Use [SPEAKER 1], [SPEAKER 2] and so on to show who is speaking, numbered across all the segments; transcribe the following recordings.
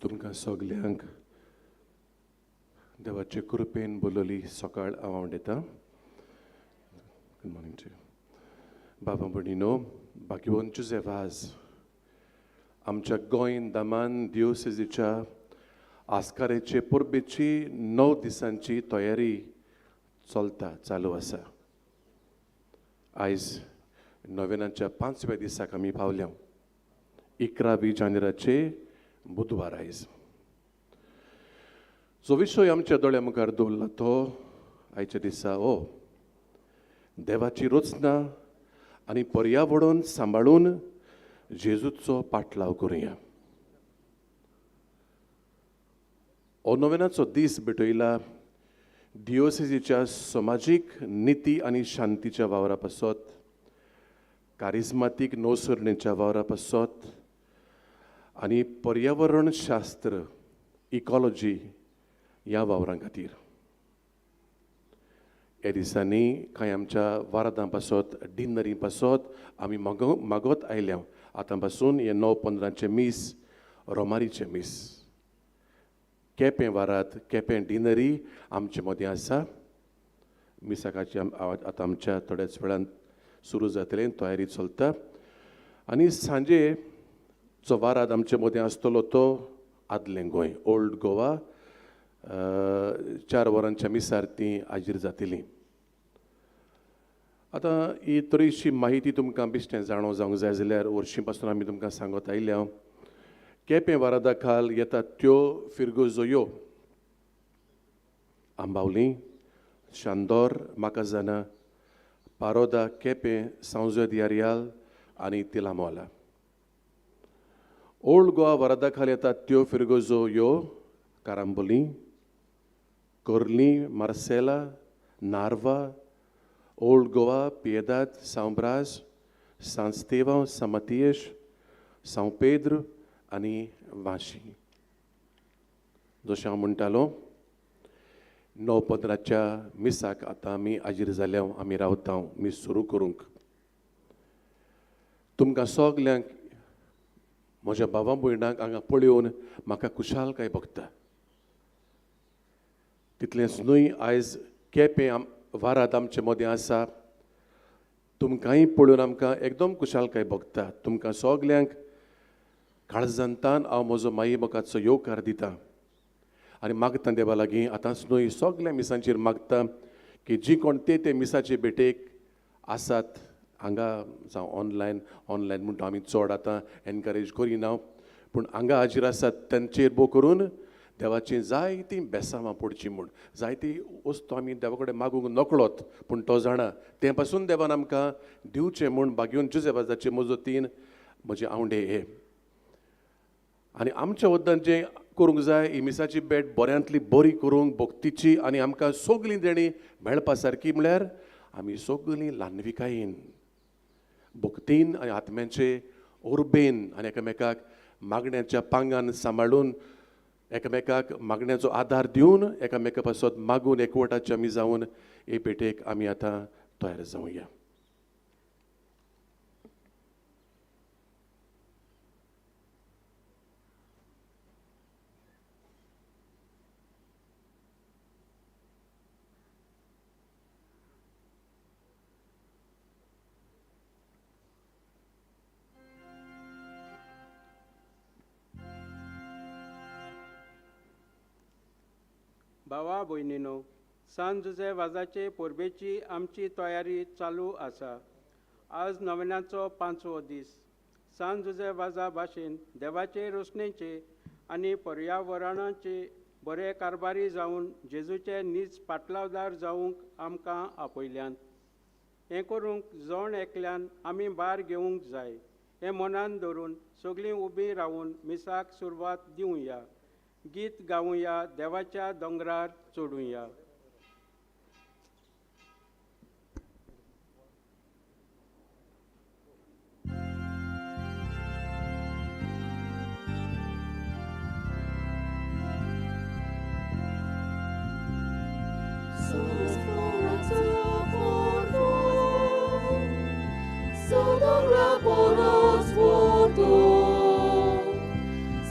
[SPEAKER 1] तुमकां सगल्यांक देवाचे कृपेन बोलली सकाळ हांव दिता. गुड मॉर्निंग टू बाबा भणीनो, बाकीवंच्यो जेवाज आमच्या गोंय दामान दिवसेजीच्या आस्कारेचे परबेची 9 दिसांची तयारी चालू आसा. आयज नोवेनाच्या 5व्या दिसाक आमी पावल्या. 11 जानेराचे बुधवार आयज. जो विशय आमच्या दोळ्या मुखार दवरला तो आयच्या दिसा देवाची रचना आनी पर्यावरण सांबाळून जेजूचो पाटलाव करुया. नोवेनाचो दीस भेटयला दिओसेजीच्या समाजीक नीती आनी शांतीच्या वावरा पासत, कारिझमातीक नवसरणेच्या वावरा पासत आनी पर्यावरण शास्त्र इकॉलॉजी ह्या वावरां खातीर. ह्या दिसांनी कांय आमच्या वारादां पासत डिनरी पासत आमी मागोत आयल्या. आतां पासून हे 9-15चे मीस रोमारीचे मीस. केपें वारात केपें डिनरी आमचे मदीं आसा. मिसाकाची आतां आमच्या थोड्याच वेळान सुरू जातलें, तयारी चलता. आनी सांजे जो वारात आमचे मदीं आसतलो तो आदलें गोंय, ओल्ड गोवा. 4 वरांच्या मिसार ती हाजीर जातलीं. आतां ही तरेची माहिती तुमकां बेश्टें जाणो जावंक जाय जाल्यार वर्शीं पासून आमी तुमकां सांगत आयल्या. केपें वारादा खाल येता त्यो फिरगोजोयो आंबावली, शांदोर, माकाजाना, पारोदा, केपें, सांजो दियारियाल आनी तिलामोला. ओल्ड गोवा वारादा खाल येता त्यो फिरगोजोयो Carambolim, Corlim, Marcela, Narva, Old Goa, Piedade, São Brás, São Estevão, São Matias, São Pedro आनी वाशी. जशें हांव म्हणटालो 9-15च्या मिसाक आतां आमी हाजीर जाल्या. आमी रावता मीस सुरू करूंक. तुमकां सगल्यांक म्हज्या भावा भयणांक हांगा पळयोवन म्हाका खुशालकाय भोगता. तितलेंच न्हय, आयज केपें वारात आमचे मदीं आसा. तुमकांय पळोवन आमकां एकदम खुशालकाय भोगता. तुमकां सगल्यांक काळजांतान हांव म्हजो माई मोगाचो येवकार दितां आनी मागता देवा लागीं. आतांच न्हय, सगल्या मिसांचेर मागता की जी कोण ते मिसाचे भेटेक आसात हांगा जावं ऑनलायन म्हणटा आमी चड आतां एनकरेज करिना, पूण हांगा हाजीर आसात तांचेर भोव करून देवाचीं जायतीं बेसांवां पडचीं म्हूण, जायती वस्तू आमी देवा कडेन मागूंक नकळोत, पूण तो जाणा. ते पासून देवान आमकां दिवचें म्हूण बागयोन जुजेबाजाचे मजतीन म्हजे आवडे हे. आनी आमच्या वद्दान जें करूंक जाय, ही मिसाची भेट बऱ्यांतली बरी करूंक, भक्तीची आनी आमकां सगलीं देणी मेळपा सारकी म्हळ्यार आमी सगलीं ल्हानविकायेन, भक्तीन आनी आत्म्याचे उर्बेन आनी एकामेकाक मागण्यांच्या पांगान सांबाळून, एकामेकाक मागण्याचो आदार दिवन, एकामेका पासत मागून एकवटाचे आमी जावन हे भेटेक आमी आतां तयार जावया.
[SPEAKER 2] भावा भयणीनो, सान जुजे वाजाचे परबेची आमची तयारी चालू आसा. आज नोवेनाचो 5वो दीस. सान जुजे वाजा भाशेन देवाचे रोशनेचे आनी पर्यावरणाचे बरे कारबारी जावन जेजूचे नीज पाटलावदार जावंक आमकां आपयल्यान. हें करूंक जण एकल्यान आमी भार घेवंक जाय. हें मनान धरून सगळीं उबीं रावून मिसाक सुरवात दिवया. गीत गावुया, देवाच्या दोंगरार चडुया.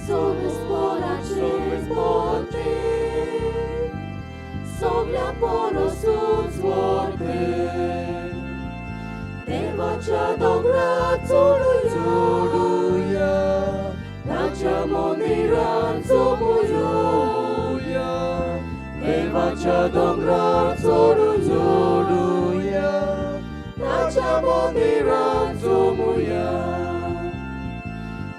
[SPEAKER 3] Sono देवाच्या दोंगरात चढूया ताच्या मंदिरात जमूया देवाच्या दोंगरात चढूया ताच्या मंदिरात जमूया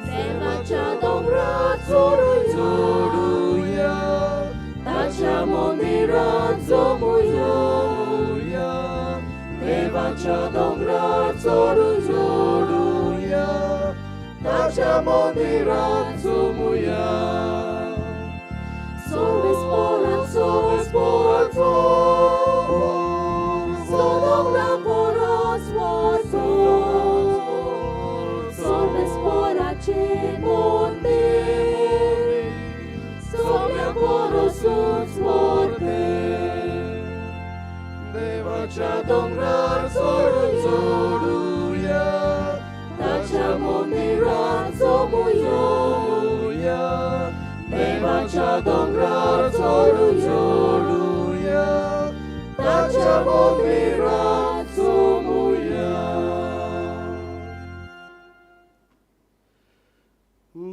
[SPEAKER 3] देवाच्या दोंगरात चढूया ताच्या मंदिरात जमूया देवाच्या डोंगरार चढूया ताच्या मंदिरात जमूया सोबीस पोरात सदोंगरा पोरस वचो सोबीस पोराचे मंदिर सगळ्या पोरसूच व्हरते देवाच्या डोंगरार चढूया ताच्या मंदिरात जमूया देवाच्या डोंगरार चढूया ताच्या मंदिरात जमूया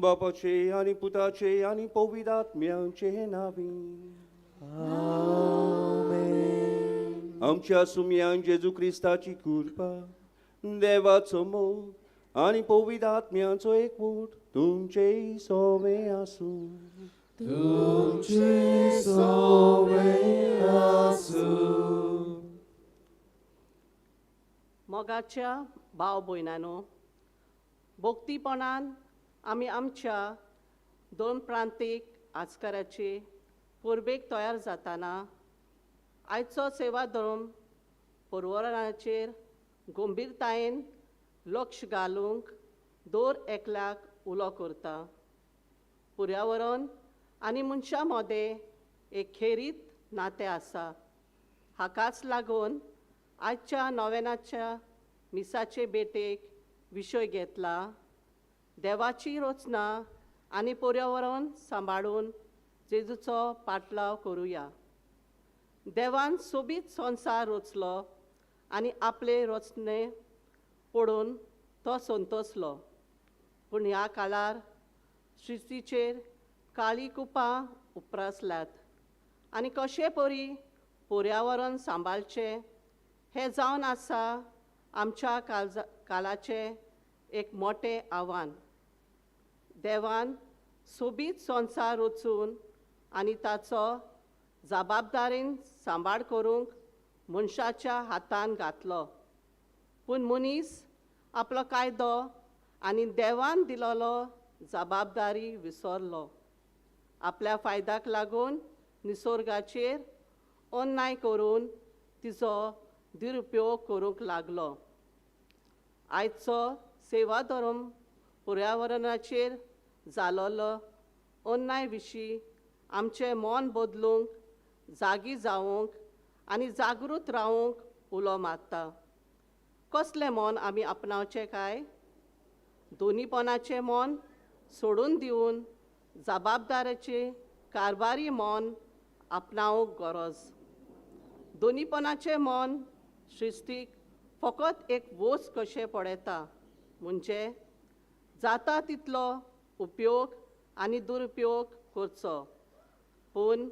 [SPEAKER 4] बापाचे आणि पुताचे आणि पवित्रात्म्याचे नावे आमच्या सुम्यान जेजू ख्रिस्ताची कृपा देवाचो मोग आणि पवित्रात्म्याचो एकवट तुमचे सोवे आसू
[SPEAKER 5] मोगाच्या भाव भयणांनो भक्तीपणान आमी आमच्या दोन प्रांतीक आजकाराचे पुर्वेक तयार जाताना आयचो सेवा धर्म पर्यावरणाचेर गंभीरतायेन लक्ष घालूंक दर एकल्याक उलो करता पर्यावरण आनी मनशां मदें एक खेरीत नातें आसा हाकाच लागून आयच्या नोवेनाच्या मिसाचे बेटेक विशय घेतला देवाची रचना आनी पर्यावरण सांबाळून जेजूचो पाटलाव करुया देवान सोबीत संवसार रचलो आनी आपले रचने पडून तो संतोसलो पूण ह्या काळार सृश्टीचेर काळी कुपां उप्रासल्यात आनी कशे परी पर्यावरण सांबाळचें हें जावन आसा आमच्या काळाचें एक मोठें आव्हान देवान सोबीत संवसार रचून आनी ताचो जबाबदारेन सांबाळ करूंक मनशाच्या हातान घातलो पूण मनीस आपलो कायदो आनी देवान दिलोलो जबाबदारी विसरलो आपल्या फायद्याक लागून निसर्गाचेर अन्याय करून तिचो दुरुपयोग करूंक लागलो आयचो सेवा धर्म पर्यावरणाचेर जालोलो अन्याय विशीं आमचें मन बदलूंक जागी जावंक आनी जागृत रावंक उलो मारता कसलें मन आमी आपणावचें काय दोनीपणाचें मन सोडून दिवन जबाबदारेचें कारबारी मन आपणावंक गरज दोनीपणाचें मन सृश्टीक फकत एक वोस कशें पडयता म्हणजे जाता तितलो उपयोग आनी दुरुपयोग करचो पूण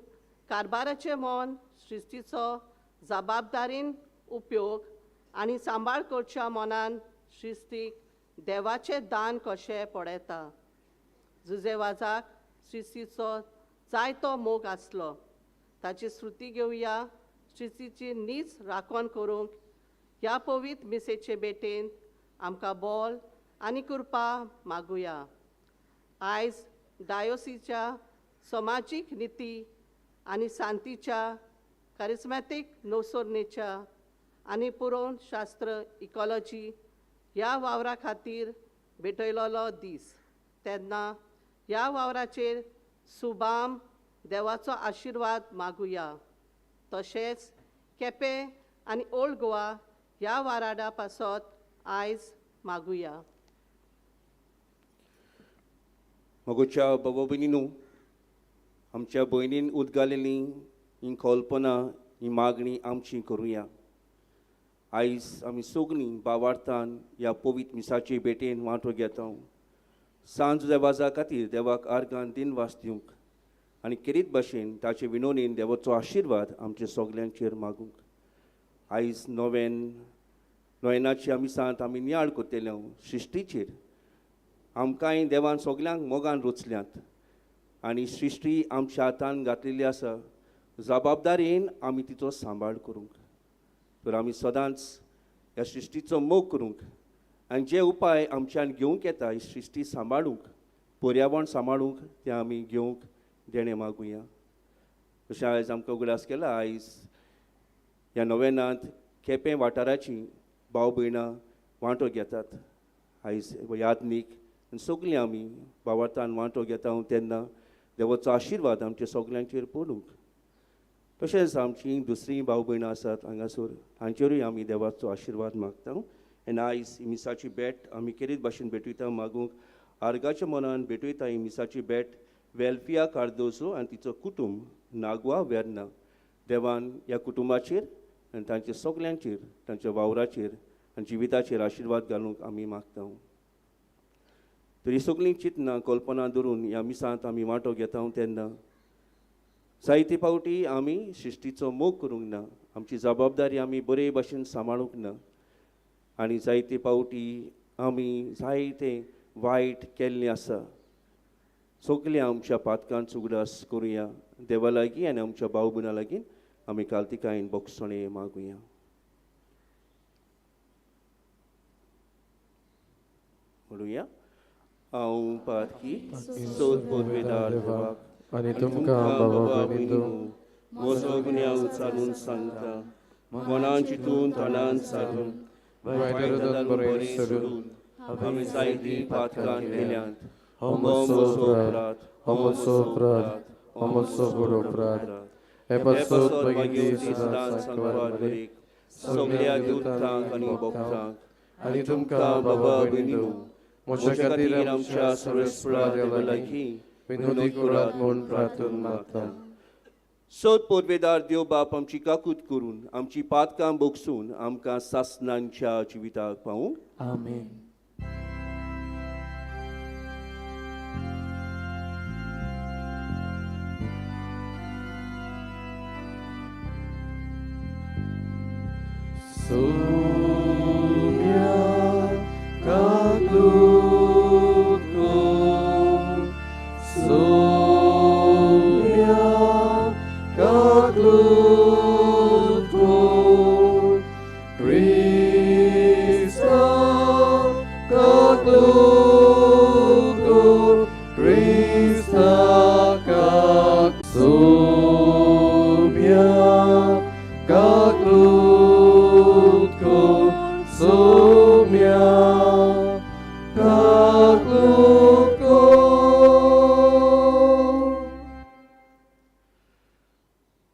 [SPEAKER 5] कारबाराचें मन सृश्टीचो जबाबदारीन उपयोग आनी सांबाळ करच्या मनान सृश्टीक देवाचें दान कशें पडयता जुजेवाजाक सृश्टीचो जायतो मोग आसलो ताची श्रुती घेवया सृश्टीची नीज राखण करूंक ह्या पवित्र मिसेचे बेटेन आमकां बोल आनी कृपा मागुया आयज डायोसीच्या समाजीक निती आनी शांतीच्या करिस्मॅटीक नवसरणेच्या आनी पुरोण शास्त्र इकॉलॉजी ह्या वावरा खातीर भेटयलोलो दीस तेन्ना ह्या वावराचेर सुबाम देवाचो आशिर्वाद मागुया तशेंच केपें आनी ओल्ड गोवा ह्या वाराडा पासत आयज मागुया
[SPEAKER 4] मगोच्या बाबा भयणीनो आमच्या भयणीन उदगालेली ही कल्पना ही मागणी आमची करुया आयज आमी सगळीं भावार्थान ह्या पवित्र मिसाचे भेटेन वांटो घेता. सांज देवाजा खातीर देवाक आर्गान दिनवास दिवंक आनी खेरीत भाशेन ताचे विनोनेन देवाचो आशिर्वाद आमच्या सगल्यांचेर मागूंक. आयज नोवेनाची आमी सांत आमी नियाळ कोत्तेल्यो सृश्टीचेर आमकांय देवान सगल्यांक मोगान रचल्यांत आनी सृश्टी आमच्या हातान घातलेली आसा. जबाबदारेन आमी तिचो सांबाळ करूंक. तर आमी सदांच ह्या सृश्टीचो मोग करूंक आनी जे उपाय आमच्यान घेवंक येता ही सृश्टी सांबाळूंक, पर्यावरण सांबाळूंक ते आमी घेवंक देणे मागुया. तशें आयज आमकां उगडास केला. आयज ह्या नोवेनांत केपें वाठाराची भाव भयणां वांटो घेतात. आयज यादनीक सगळीं आमी भावार्थान वांटो घेता तेन्ना देवाचो आशिर्वाद आमच्या सगल्यांचेर पडूंक. तशेंच आमची दुसरीं भाव भयणां आसात हांगासर तांचेरूय आमी देवाचो आशिर्वाद मागता. आनी आयज ही मिसाची भेट आमी खेरीत भाशेन भेटयता मागूंक आर्गाच्या मनान भेटयता. ही मिसाची भेट वेल्फिया कार्दोजो आनी तिचो कुटुंब नागवा वेर्ना देवान ह्या कुटुंबाचेर आनी तांच्या सगल्यांचेर तांच्या वावराचेर आनी जिविताचेर आशिर्वाद घालूंक आमी मागता. तर ही सगळीं चिंतना कल्पना धरून ह्या मिसांत आमी वांटो घेता तेन्ना जायते फावटी आमी सृश्टीचो मोग करूंक ना, आमची जबाबदारी आमी बरे भाशेन सांबाळूंक ना आनी जायते फावटी आमी जायते वायट केल्लें आसा. सगळे आमच्या पातकांचो उगडास करुया देवा लागीं आनी आमच्या भाव भयणां लागीं आमी काल्तिकायेन बोगसणे मागुया. म्हणुया. हांव पातकी सोद पोरवेदार देवाक
[SPEAKER 1] आनी तुमकां बाबा भयणींनो
[SPEAKER 4] म्हजो गुन्यांव उचालून सांगता. मनान चिंतून तोंडान सारून वायट बरें सोडून आमी जायतीं पातकां केल्यांत. हो म्हजो अपराध, हो म्हजो अपराध, हो म्हजो बरो अपराध. हे पासत मागीर दिसरां सांकवार सगळ्या दुतांक आनी भक्तांक आनी तुमकां बाबा भयणींनो म्हज्या खातीर आमच्या सर्वेस्परा देवा लागीं विनोदी करात म्हूण प्रार्थना मागता. सोद पोरवेदार देव बाप आमची काकूत करून आमची पातकां बोगसून आमकां सासणांच्या जिविताक पावूं.
[SPEAKER 3] आमेन.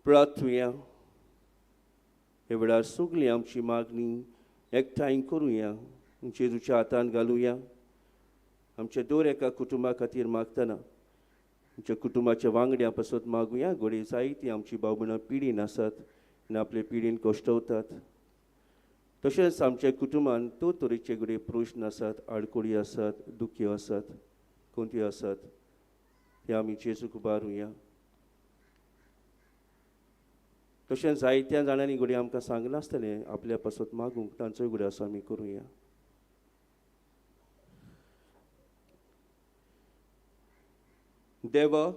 [SPEAKER 4] प्रार्थुया. हे वेळार सगळीं आमची मागणी एकठांय करुया, जेजूच्या हातान घालुया. आमच्या दर एका कुटुंबा खातीर मागतना आमच्या कुटुंबाच्या वांगड्या पासत मागुया. घडये जायतीं आमची भाव भयणां पिडीन आसात आनी आपले पिडीन कश्टवतात. तशेंच आमच्या कुटुंबान तरेचे घडये प्रश्न आसात, आडकोळी आसात, दुख्यो आसात, कोणत्यो आसात ते आमी जेजूक उबारुया. तशेंच जायत्या जाणांनी घडये आमकां सांगलां आसतलें आपल्या पासत मागूंक, तांचोय घडये आमी करुया. देवा,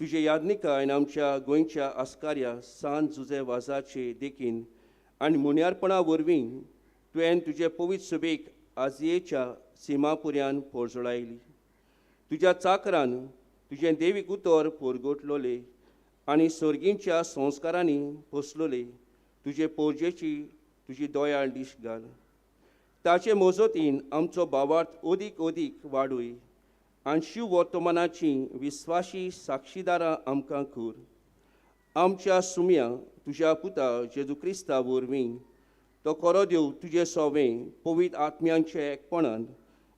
[SPEAKER 4] तुजे यादनिकायन आमच्या गोंयच्या आस्कार्या सांत जुजे वाजाचे देखीन आनी मुन्यारपणा वरवीं तुवें तुजे पवित्र सभेक आजयेच्या सिमापुऱ्यान पोरजोळायली. तुज्या चाकरान तुजें देवीक उतर पोरगोटलोले आनी सर्गींच्या संस्कारांनी पोसलोले. तुजे पोरजेची तुजी दोयाळ दिश घाल. ताचे मोजतीन आमचो भावार्थ ओदीक ओदीक वाडूय आनी शिव वर्तमानाची विस्वाशी साक्षीदारां आमकां कर. आमच्या सुम्या तुज्या पुता जेजू क्रिस्ता वरवीं तो खरो देव तुजे सोवें पवित्र आत्म्यांचे एकपणान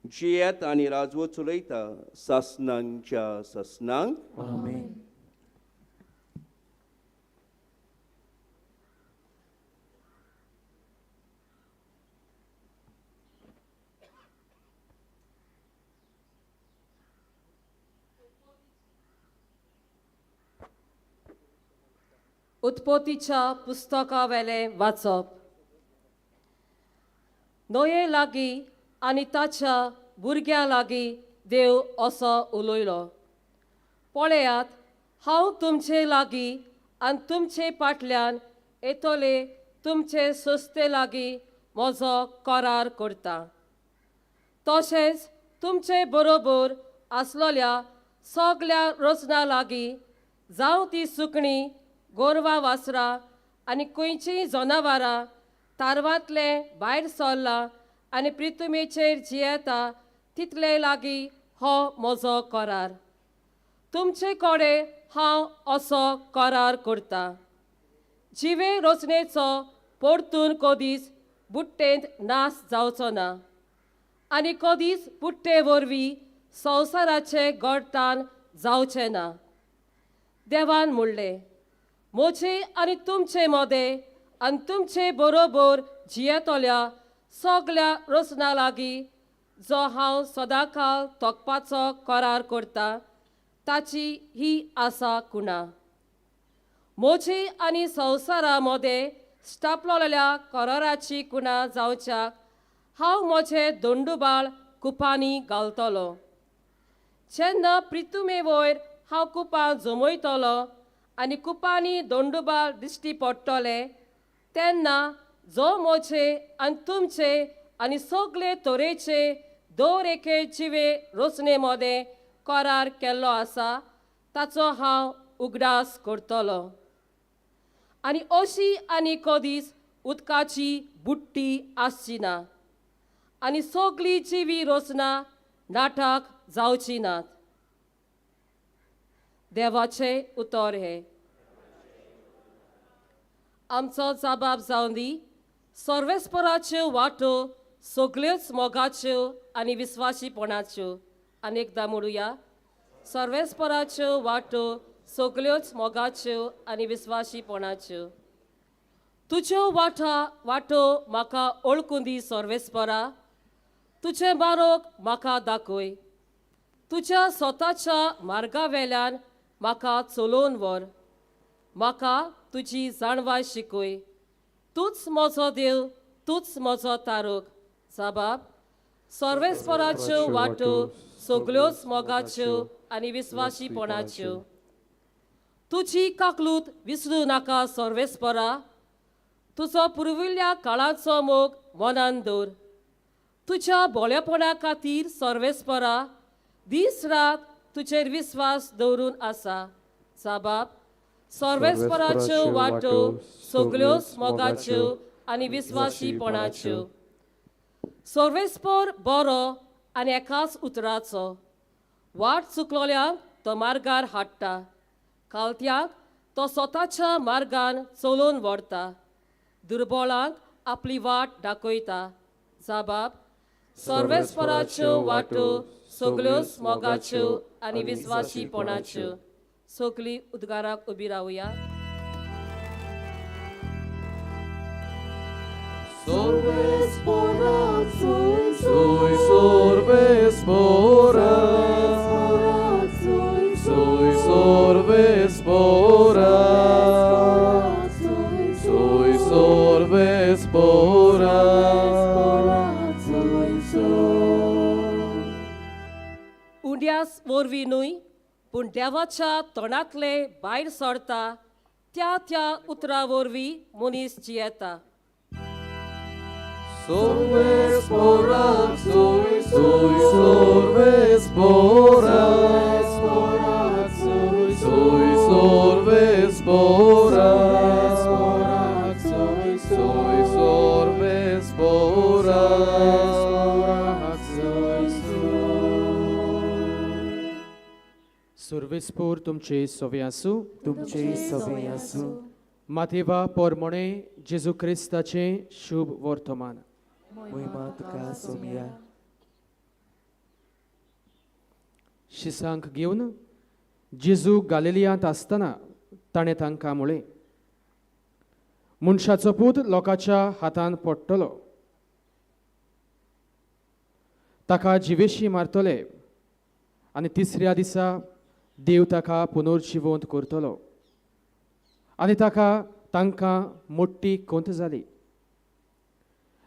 [SPEAKER 4] जियेत आनी राजवो चलयता सासणांच्या सासणांक.
[SPEAKER 3] आमेन.
[SPEAKER 6] उत्पत्तीच्या पुस्तका वेलें वाचप. नोये लागीं आनी ताच्या भुरग्यां लागीं देव असो उलयलो. पळयात, हांव तुमचे लागीं आनी तुमचे फाटल्यान येतले तुमचे सोस्ते लागीं म्हजो करार करता. तशेंच तुमचे बरोबर आसलोल्या सगल्या रचना लागीं, जावं ती सुकणीं, गोरवां वासरां आनी खंयचींय जनावरां, तारवांतले भायर सरलां आनी पृथ्वीचेर जियेता तितले लागीं हो म्हजो करार. तुमचे कडेन हांव असो करार करता. जिवे रचनेचो परतून कधीच बुट्टेंत नाश जावचो ना आनी कधीच बुट्टे वरवीं संवसाराचे घडटान जावचें ना. देवान म्हणलें, म्हजे आनी तुमचे मदें आनी तुमचे बरोबर जियेतल्या सगल्या रचना लागीं जो हांव सदांकाळ तोखपाचो करार करता, ताची ही आसा कुणा. म्हजे आनी संवसारा मदें स्टापलोलेल्या कराराची कुणा जावच्याक हांव म्हजें दोंडुबाळ कुपांनी घालतलो. जेन्ना पृथ्वी वयर हांव कुपां जमयतलो आनी कुपांनी दोंडुबाळ दिश्टी पडटले, तेन्ना जो म्हजे आनी तुमचे आनी सगळे तरेचे दर एके जिवे रचने मदें करार केल्लो आसा, ताचो हांव उगडास करतलो. आनी अशी आनी कधीच उदकाची बुट्टी आसची ना आनी सगळी जिवी रचना नाठाक जावची नात. देवाचें उतर हें. आमचो जबाब जावन दी. सर्वेस्पराच्यो वाटो सगळ्योच मोगाच्यो आनी विस्वासीपणाच्यो. अनेकदा म्हणुया, सर्वेस्पराच्यो वाटो सगळ्योच मोगाच्यो आनी विस्वासीपणाच्यो. तुज्यो वाटो म्हाका ओळखून दी सर्वेस्परा. तुजें मार्ग म्हाका दाखय. तुज्या स्वताच्या मार्गा वेल्यान म्हाका चलोवन व्हर. म्हाका तुजी जाणवाय शिकय. तूच म्हजो देव, तूच म्हजो तारक. जबाब, सर्वेस्पराच्यो वाटो सगळ्योच मोगाच्यो आनी विस्वासीपणाच्यो. तुजी काकलूत विसरूं नाका सर्वेस्परा. तुजो पुर्विल्ल्या काळाचो मोग मनान दवर. तुज्या बोळेपणा खातीर सर्वेस्परा दीस रात तुजेर विस्वास दवरून आसा. जबाब, सर्वेस्पराच्यो वाटो सगळ्योच मोगाच्यो आनी विस्वासीपणाच्यो. सर्वेस्पर बरो आनी एकाच उतराचो. वाट चुकलोल्यांक तो मार्गार हाडटा. कालत्याक तो स्वताच्या मार्गान चलोवन व्हरता. दुर्बळांक आपली वाट दाखयता. जबाब, सर्वेस्पराच्यो वाटो सगळ्योच मोगाच्यो आनी विस्वासीपणाच्यो. सगळीं उद्गाराक उबी रावया.
[SPEAKER 3] Sorvespora, soy
[SPEAKER 1] sorvespora, soy sorvespora, soy sorvespora.
[SPEAKER 6] उंड्यास वरवीं न्हय, पूण देवाच्या तोंडांतले भायर सरता त्या उतरा वरवीं मनीस जियेता.
[SPEAKER 3] Sorvespora, soy
[SPEAKER 1] sorvespora, soy sorvespora, soy sorvespora.
[SPEAKER 7] Sorvespor तुमचे सोवे आसूं.
[SPEAKER 3] तुमचे सवे आसूं.
[SPEAKER 7] माथेवा पोरमोणे जेजू क्रिस्ताचे शुभ वर्तमान.
[SPEAKER 3] महिमा तुका सोमिया.
[SPEAKER 7] शिसांक घेवन जेजू गालिलियांत आसतना ताणें तांकां म्हळें, मनशाचो पूत लोकांच्या हातान पडटलो. ताका जिवेशी मारतले आनी तिसऱ्या दिसा देव ताका पुनर्जिवंत करतलो. आनी तांकां मोठी खोंत जाली.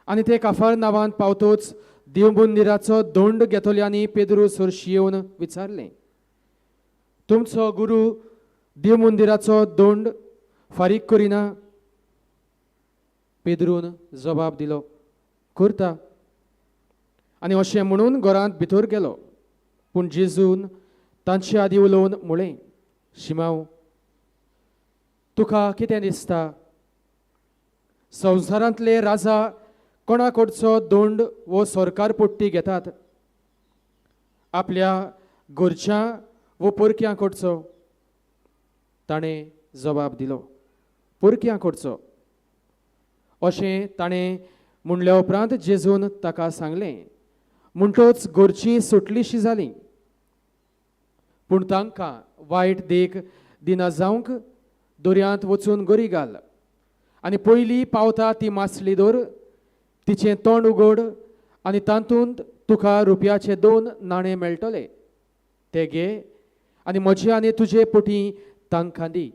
[SPEAKER 7] आनी ते काफार नांवांत पावतूच देव मंदिराचो दोंड घेतोल्यांनी पेद्रू सुरशी येवन विचारलें, तुमचो गुरू देव मंदिराचो दोंड फारीक करिना? पेद्रून जबाब दिलो, करता. आनी अशें म्हणून घरांत भितर गेलो. पूण जेजून तांचे आदी उलोवन म्हळें, शिमाव, तुका कितें दिसता? संवसारांतले राजा कोणा कडचो दोंड वो सरकार पट्टी घेतात? आपल्या घरच्या वो परक्यां कडचो? ताणें जबाब दिलो, परक्यां कडचो. अशें ताणें म्हणल्या उपरांत जेजून ताका सांगलें, म्हणटोच घरचीं सुटलीशी जालीं. पूण तांकां वायट देख दिना जावंक दर्यांत वचून गरी घाल, आनी पयलीं पावता ती मासली धर, तिचें तोंड उगड, आनी तातूंत तुका रुपयाचे 2 नाणे मेळटले. ते घे आनी म्हजे आनी तुजे पोटी तांकां दी.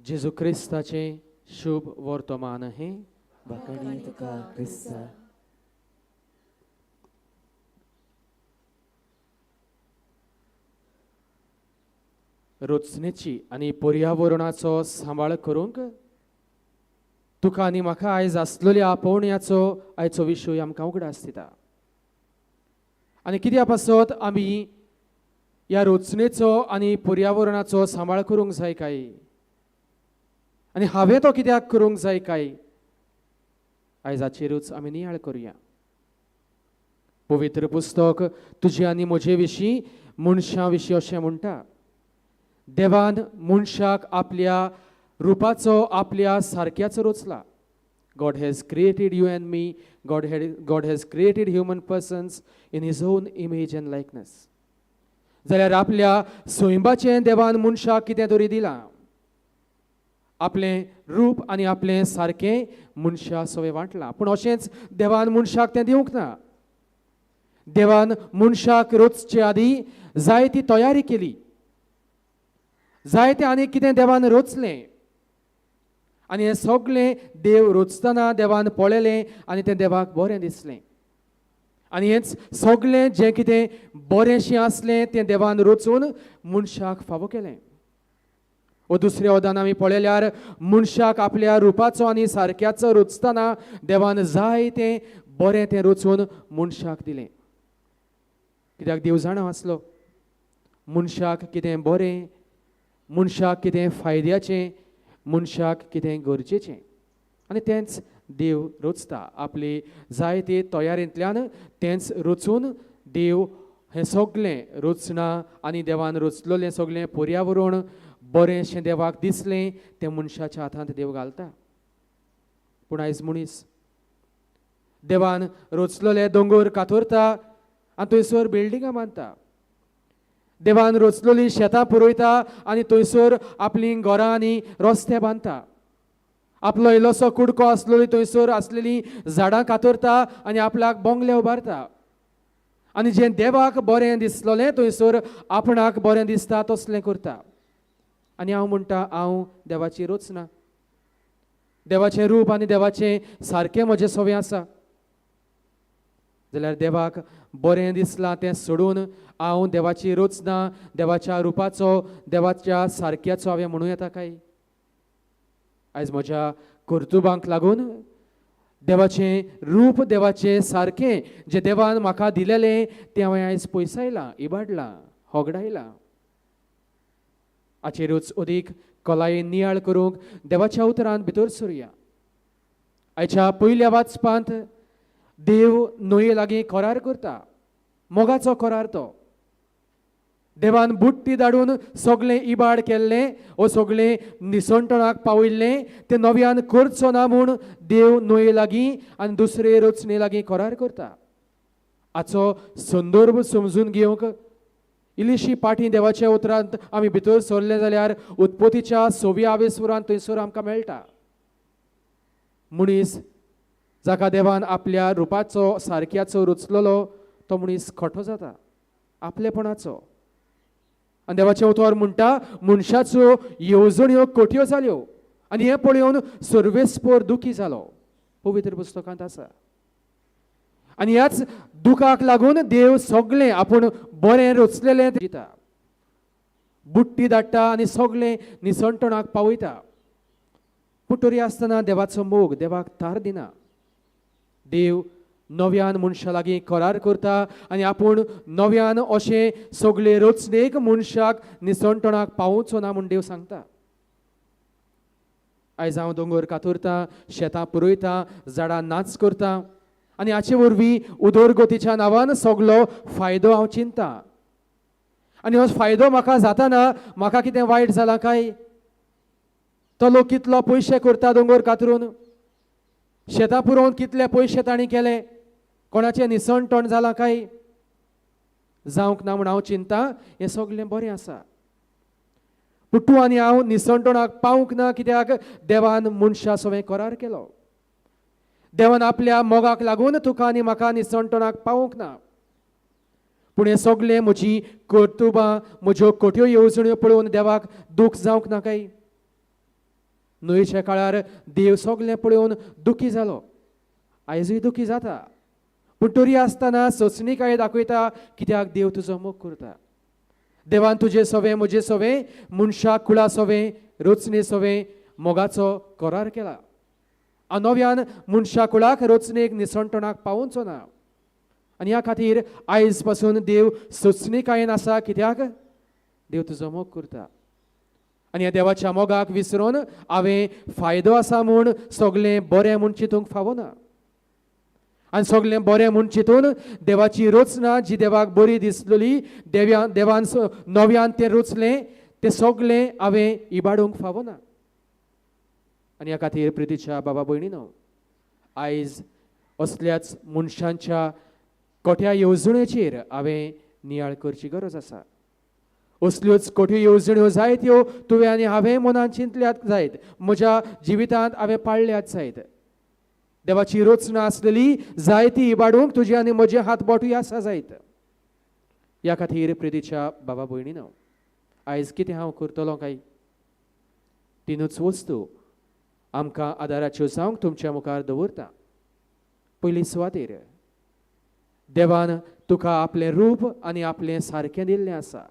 [SPEAKER 7] जेजू क्रिस्ताचें शुभ वर्तमान हें.
[SPEAKER 3] बाकडी तुका क्रिस्ता.
[SPEAKER 7] रचनेची आनी पर्यावरणाचो सांबाळ करूंक तुका आनी म्हाका आयज आसलेल्या आपोवण्याचो आयचो विशय आमकां उगडास दिता. आनी कित्या पासत आमी ह्या रचनेचो आनी पर्यावरणाचो सांबाळ करूंक जाय काय, आनी हांवें तो कित्याक करूंक जाय काय, आयज हाचेरूच आमी नियाळ करुया. पवित्र पुस्तक तुजे आनी म्हजे विशीं मनशां विशीं अशें म्हणटा, देवान मनशाक आपल्या रुपाचो आपल्या सारक्याचो रचला. God has created you and me. God has created human persons in his own image and likeness. जाल्यार आपल्या सोयंबाचें देवान मनशाक कितें तरी दिलां. आपलें रूप आनी आपलें सारकें मनशा सवय वांटलां. पूण अशेंच देवान मनशाक तें दिवंक ना. देवान मनशाक रचचे आदीं जाय ती तयारी केली. जाय तें आनी कितें देवान रचलें, आनी हें सगळें देव रचतना देवान पळयलें आनी तें देवाक बरें दिसलें. आनी हेंच सगळें जें कितें बरेंशें आसलें तें देवान रचून मनशाक फावो केलें. व दुसऱ्या वदान आमी पळयल्यार मनशाक आपल्या रुपाचो आनी सारक्याचो रचतना देवान जाय तें बरें तें रचून मनशाक दिलें. कित्याक देव जाणो आसलो मनशाक कितें बरें, मनशाक कितें फायद्याचें, मनशाक कितें गरजेचें, आनी तेंच देव रचता. आपली जाय ती तयारेंतल्यान तेंच रचून देव हें सगळें रचना आनी देवान रचलेलें सगळें पर्यावरण बरेंशें देवाक दिसलें तें मनशाच्या हातांत देव घालता. पूण आयज मनीस देवान रचलेले दोंगर कातरता आनी थंयसर बिल्डिंगां बांदता. देवान रचलेलीं शेतां पुरयता आनी थंयसर आपलीं घरां आनी रस्ते बांदता. आपलो इल्लोसो कुडको आसलेली थंयसर आसलेलीं झाडां कातरता आनी आपल्याक बंगले उबारता. आनी जें देवाक बरें दिसलेलें थंयसर आपणाक बरें दिसता तसलें करता. आनी हांव म्हणटा, हांव देवाची रचना, देवाचें रूप आनी देवाचें सारकें म्हजें सवय आसा. जाल्यार देवाक बरें दिसलां तें सोडून हांव देवाची रचना, देवाच्या रुपाचो, देवाच्या सारक्याचो हांवें म्हणूं येता काय? आयज म्हज्या कर्तुबांक लागून देवाचें रूप, देवाचें सारकें जें देवान म्हाका दिलेलें तें हांवें आयज पयसायलां, इबाडलां, होगडायलां. हाचेरूच अदीक खोलायेन नियाळ करूंक देवाच्या उतरांत भितर सरुया. आयच्या पयल्या वाचपांत देव न्हंये लागीं करार करता, मोगाचो करार तो. देवान बुट्टी धाडून सगळें इबाड केल्लें व सगळें निसंटणाक पावयल्लें तें नव्यान करचो ना म्हूण देव न्हंये लागीं आनी दुसरे रचने लागीं करार करता. हाचो संदर्भ समजून घेवंक इल्लीशी पाटी देवाच्या उतरांत आमी भितर सरले जाल्यार उत्पत्तीच्या 26 थंयसर आमकां मेळटा. मनीस जाका देवान आपल्या रुपाचो सारक्याचो रचलेलो तो मनीस खोटो जाता आपलेपणाचो. आनी देवाचे उतर म्हणटा मनशाच्यो येवजण्यो खोट्यो जाल्यो आनी हें पळोवन सर्वेस्पर दुखी जालो. पवित्र पुस्तकांत आसा. आनी ह्याच दुखाक लागून देव सगळें आपूण बरें रचलेलें दिता, बुट्टी धाडटा आनी सगळें निसंटणाक पावयता. पूण तरी आसतना देवाचो मोग देवाक तार दिना. देव नव्यान मनशा लागीं करार करता आनी आपूण नव्यान अशें सगळे रचनेक मनशाक निसंटणाक पावोवचो ना म्हूण देव सांगता. आयज हांव दोंगर कातरतां, शेतां पुरोयतां, झाडां नाच करतां आनी हाचे वरवीं उदरगतीच्या नांवान सगळो फायदो हांव चिंतां. आनी हो फायदो म्हाका जाताना म्हाका कितें वायट जालां काय? तो लोक कितलो पयशे करता दोंगर कातरून, शेतां पुरोवन कितले पयशे तांणी केले, कोणाचें निसंटण जालां काय? जावंक ना म्हूण हांव चिंतां. हें सगळें बरें आसा. पूण तूं आनी हांव निसंटणाक पावूंक ना. कित्याक देवान मनशा सवें करार केलो. देवान आपल्या मोगाक लागून तुका आनी म्हाका निसंटणाक पावूंक ना. पूण हें सगळें म्हजी कर्तुबां, म्हज्यो खोट्यो येवजण्यो पळोवन देवाक दूख जावंक ना काय? न्हंयच्या काळार देव सगळें पळोवन दुखी जालो, आयजूय दुखी जाता. पूण तरी आसतना सोंसणीकाय दाखयता. कित्याक देव तुजो मोग करता. देवान तुजें सवें, म्हजें सवें, मनशा कुळा सवें, रचने सवें मोगाचो करार केला. नव्यान मनशा कुळाक रचनेक निसंटणाक पावोवचो ना. आनी ह्या खातीर आयज पासून देव सोंसणीकायेन आसा. कित्याक देव तुजो मोग करता. आनी ह्या देवाच्या मोगाक विसरून हांवें फायदो आसा म्हूण सगळें बरें म्हूण चिंतूंक फावना. आनी सगळें बरें म्हूण चिंतून देवाची रचना जी देवाक बरी दिसलेली, देवान नव्यान तें रचलें, तें सगळें हांवें इबाडूंक फावना. आनी ह्या खातीर प्रितीच्या बाबा भयणीनो, आयज असल्याच मनशांच्या खोट्या येवजणेचेर हांवें नियाळ करची गरज आसा. असल्योच खोट्यो येवजण्यो जायत्यो तुवें आनी हांवें मनान चिंतल्यात जायत, म्हज्या जिवितांत हांवें पाळल्यात जायत. देवाची रचना आसलेली जायती इबाडूंक तुजे आनी म्हजे हात बोटूय आसा जायत. ह्या खातीर प्रितीच्या बाबा भयणीनो, आयज कितें हांव करतलों काय? तिनूच वस्तू आमकां आदाराच्यो जावंक तुमच्या मुखार दवरता. पयली सुवातेर देवान तुका आपलें रूप आनी आपलें सारकें दिल्लें आसा.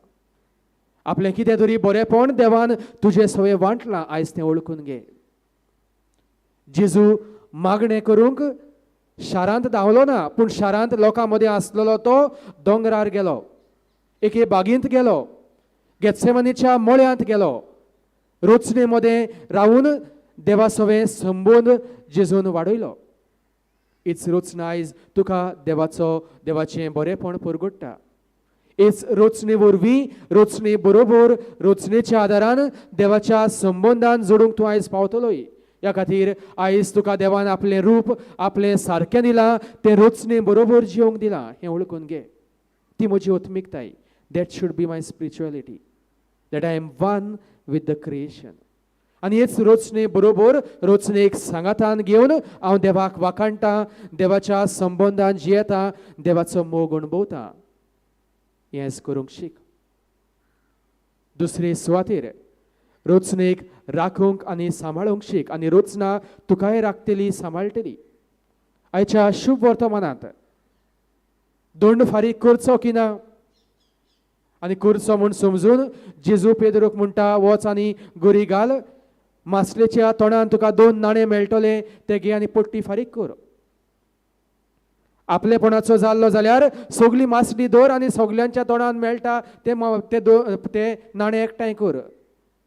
[SPEAKER 7] आपलें कितें तरी बरेंपण देवान तुजे सवें वांटलां. आयज तें ओळखून घे. जेजू मागणें करूंक शारांत धांवलो ना, पूण शारांत लोकां मदीं आसलेलो तो दोंगरार गेलो, एके बागेंत गेलो, गेत्सेमनीच्या मळ्यांत गेलो, रचने मदें रावून देवा सवें संबंद जेजून वाडयलो. हीच रचना आयज तुका देवाचें बरेंपण परगडटा. हीच रचने वरवीं, रचने बरोबर, रचनेच्या आदारान देवाच्या संबंदान जोडूंक तूं आयज पावतलोय. ह्या खातीर आयज तुका देवान आपलें रूप, आपलें सारकें दिलां, तें रचने बरोबर जिवंक दिलां हें ओळखून घे. ती म्हजी आत्मिकताय. That should be my spirituality, that I am one with the creation. आनी हेच रचने बरोबर, रचनेक सांगातान घेवन हांव देवाक वाखाणटां, देवाच्या संबंदान जियेतां, देवाचो मोग अणभवतां. हेंच करूंक शीक. दुसरे सुवातेर रचनेक राखूंक आनी सांबाळूंक शीक. आनी रचना तुकाय राखतली, सांबाळटली. आयच्या शुभ वर्तमानांत दंड फारीक करचो की ना आनी करचो म्हूण समजून जेजू पेद्रोक म्हणटा, वच आनी गरी घाल, मासलेच्या तोंडान तुका 2 नाणे मेळटले, ते घे आनी पट्टी फारीक कर. आपलेपणाचो जाल्लो जाल्यार सगळी मासली दवर आनी सगल्यांच्या तोंडान मेळटा ते नाणे एकठांय कर.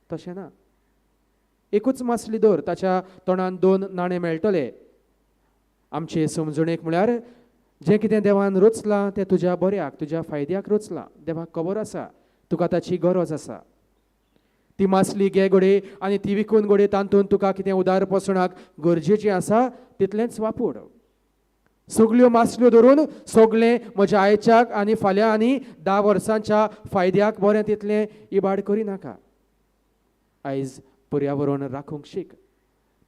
[SPEAKER 7] तशें ना. एकूच मासली दवर, ताच्या तोंडान 2 नाणे मेळटले. आमचे समजणेक म्हळ्यार जें कितें देवान रचलां तें तुज्या बऱ्याक, तुज्या फायद्याक रचलां. देवाक खबर आसा तुका ताची गरज आसा. ती मासली घे घोडे आनी ती विकून घोडे, तातूंत तुका कितें उदार पोसणाक गरजेचें आसा तितलेंच वापूर. सगल्यो मासल्यो धरून सगळें म्हज्या आयच्याक आनी फाल्यां आनी 10 वर्सांच्या फायद्याक बरें तितलें इबाड करिनाका. आयज पर्यावरण राखूंक शीक.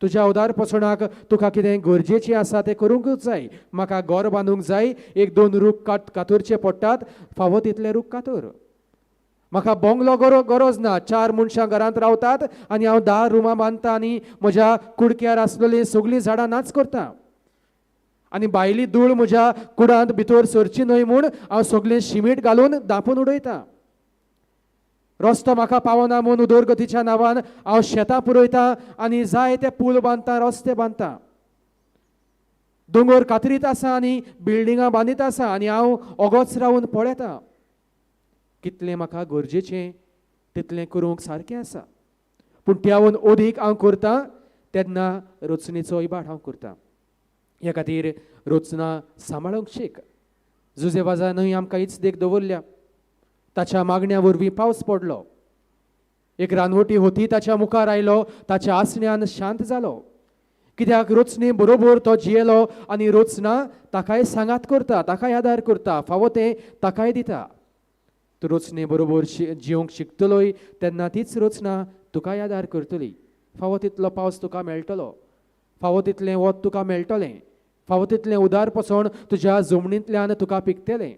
[SPEAKER 7] तुज्या उदार पसणाक तुका कितें गरजेचें आसा तें करूंकच जाय. म्हाका घर बांदूंक जाय, 1-2 रूख कातरचे पडटात, फावो तितले रूख कातर. म्हाका बंगलो गरज ना, 4 मनशां घरांत रावतात आनी हांव 10 रुमां बांदता आनी म्हज्या कुडक्यार आसलेलीं सगळीं झाडां नाच करता. आनी भायली धूळ म्हज्या कुडांत भितर सरची न्हय म्हूण हांव सगळें शिमीट घालून धांपून उडयता. रस्तो म्हाका पावना म्हूण उदरगतीच्या नांवान हांव शेतां पुरयतां आनी जाय ते पूल बांदता, रस्ते बांदता. दोंगर कातरीत आसा आनी बिल्डिंगां बांदीत आसा आनी हांव ओगोच रावन पळयतां. कितलें म्हाका गरजेचें तितलें करूंक सारकें आसा. पूण त्याहून अदीक हांव करतां तेन्ना रचणेचो इबाड हांव करतां. ह्या खातीर रचना सांबाळूंक शीक. जुजेबाजानूय आमकां हीच देख दवरल्या. ताच्या मागण्या वरवीं पावस पडलो. एक रानवटी होती ताच्या मुखार आयलो, ताच्या आसण्यान शांत जालो. कित्याक रचने बरोबर तो जियेलो आनी रचना ताकाय सांगात करता, ताकाय आदार करता, फावो तें ताकाय दिता. तूं रचने बरोबर जिवंक शिकतलोय तेन्ना तीच रचना तुकाय आदार करतली. फावो तितलो पावस तुका मेळटलो, फावो तितलें वत तुका मेळटलें, फावो तितलें उदार पसण तुज्या जमनींतल्यान तुका पिकतलें.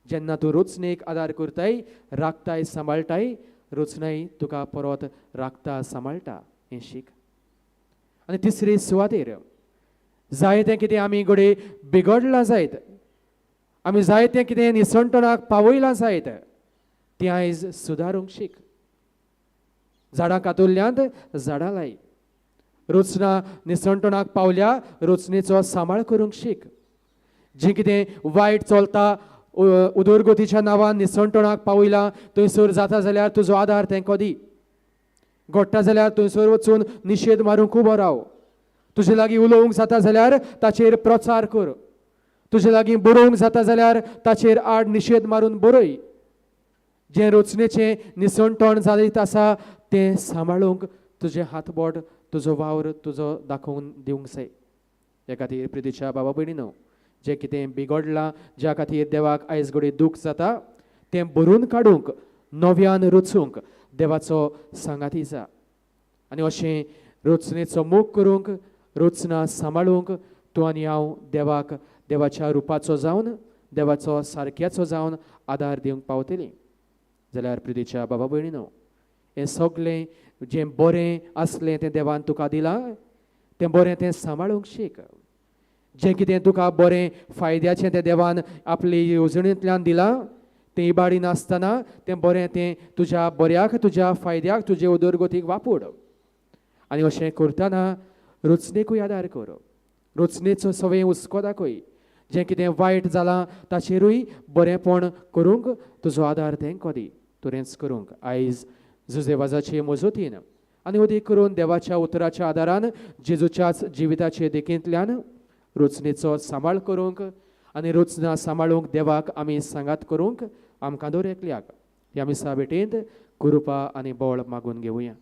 [SPEAKER 7] जेन्ना तूं रचनेक आदार करताय, राखताय, सांबाळटाय, रचनाय तुका परत राखता, सांबाळटा हें शीक. आनी तिसरी सुवातेर जायतें कितें आमी घडये बिगडलां जायत, आमी जायतें कितें निसणटणाक पावयलां जायत, तें आयज सुदारूंक शीक. झाडां कातरल्यांत झाडां लाय. रचना निसणटणाक पावल्या, रचनेचो सांबाळ करूंक शीक. जें कितें वायट चलता, उदरगतीच्या नांवान निसणटणाक पावयलां, थंयसर जाता जाल्यार तुजो आदार तेंको दी. घडटा जाल्यार थंयसर वचून निशेध मारूंक उबो राव. तुजे लागीं उलोवंक जाता जाल्यार ताचेर प्रचार कर. तुजे लागीं बरोवंक जाता जाल्यार ताचेर आड निशेध मारून बरय. जें रचनेचें निसणटण जायत आसा तें सांबाळूंक तुजें हातबोट, तुजो वावर तुजो दाखोवन दिवंक जाय. ह्या खातीर प्रितीच्या बाबा भयणीनो, जें कितें बिगडलां, ज्या खातीर देवाक आयज घडये दूख जाता, तें भरून काडूंक, नव्यान रचूंक देवाचो सांगाती जा. आनी अशें रचनेचो मोग करूंक, रचना सांबाळूंक तूं आनी हांव देवाक देवाच्या रुपाचो जावन, देवाचो सारक्याचो जावन आदार दिवंक पावतलीं. जाल्यार प्रितीच्या बाबा भयणीनो, हें सगळें जें बरें आसलें तें देवान तुका दिलां, तें बरें तें सांबाळूंक शीक. जें कितें तुका बरें फायद्याचें तें देवान आपले येवजणेंतल्यान दिलां, तें इबाडी नासतना तें बरें तें तुज्या बऱ्याक, तुज्या फायद्याक, तुजे उदरगतीक वापर. आनी अशें करतना रचनेकूय आदार कर. रचनेचो सवय हुस्को दाखय. जें कितें वायट जालां ताचेरूय बरेंपण करूंक तुजो आदार तेंको दी. तुरेंच करूंक आयज जुजेबाजाचे मजतीन आनी अदीक करून देवाच्या उतराच्या आदारान जेजूच्याच जिविताचे देखींतल्यान रचनेचो सांबाळ करूंक आनी रचना सांबाळूंक देवाक आमी सांगात करूंक आमकां दर एकल्याक ह्या मिसा भेटेंत कृपा आनी बळ मागून घेवया.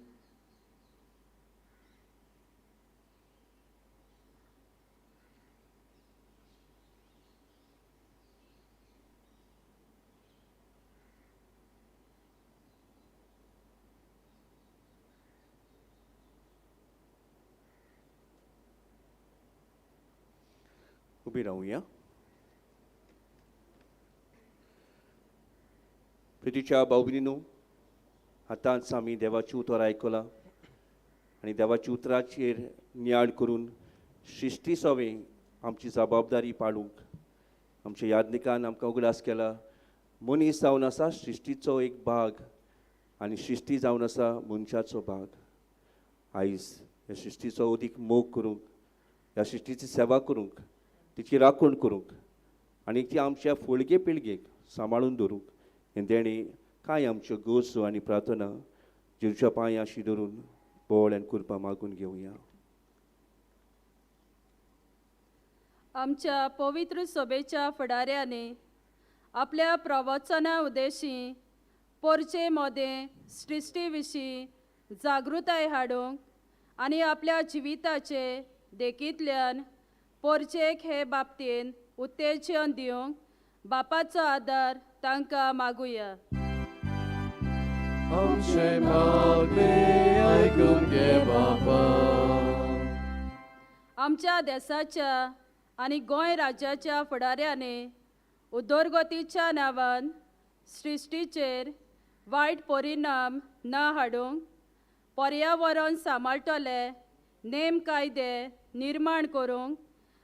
[SPEAKER 4] उबी रावया. प्रितीच्या भाव भयणीनो, आतांच आमी देवाची उतर आयकलां आनी देवाच्या उतराचेर नियाळ करून श्रिश्टी सवे आमची जबाबदारी पाळूंक आमच्या याज्ञिकान आमकां उगडास केला. मनीस जावन आसा श्रिश्टीचो एक भाग आनी श्रिश्टी जावन आसा मनशाचो भाग. आयज ह्या श्रिश्टीचो अदीक मोग करूंक, ह्या श्रिश्टीची सेवा करूंक, तिची राखण करूंक आनी ती आमच्या फुडगे पिळगेक सांबाळून दवरूंक हें देणे कांय आमच्यो गोसो आनी प्रार्थना जेजूच्या पांयां अशी धरून बोळ आनी कृपा मागून घेवया.
[SPEAKER 8] आमच्या पवित्र सभेच्या फुडाऱ्यांनी आपल्या प्रवचना उद्देशी पोरचे मोदें सृश्टी विशीं जागृताय हाडूंक आनी आपल्या जिविताचे देखींतल्यान पोरचेक हे बाबतीन उत्तेजन दिवंक बापाचो आदार तांकां मागुया.
[SPEAKER 3] आमचे मागणे आयकून घे बापा.
[SPEAKER 8] आमच्या देशाच्या आनी गोंय राज्याच्या फुडाऱ्यांनी उदरगतीच्या नांवान सृश्टीचेर वायट परिणाम न हाडूंक पर्यावरण सांबाळटले नेम कायदे निर्माण करूंक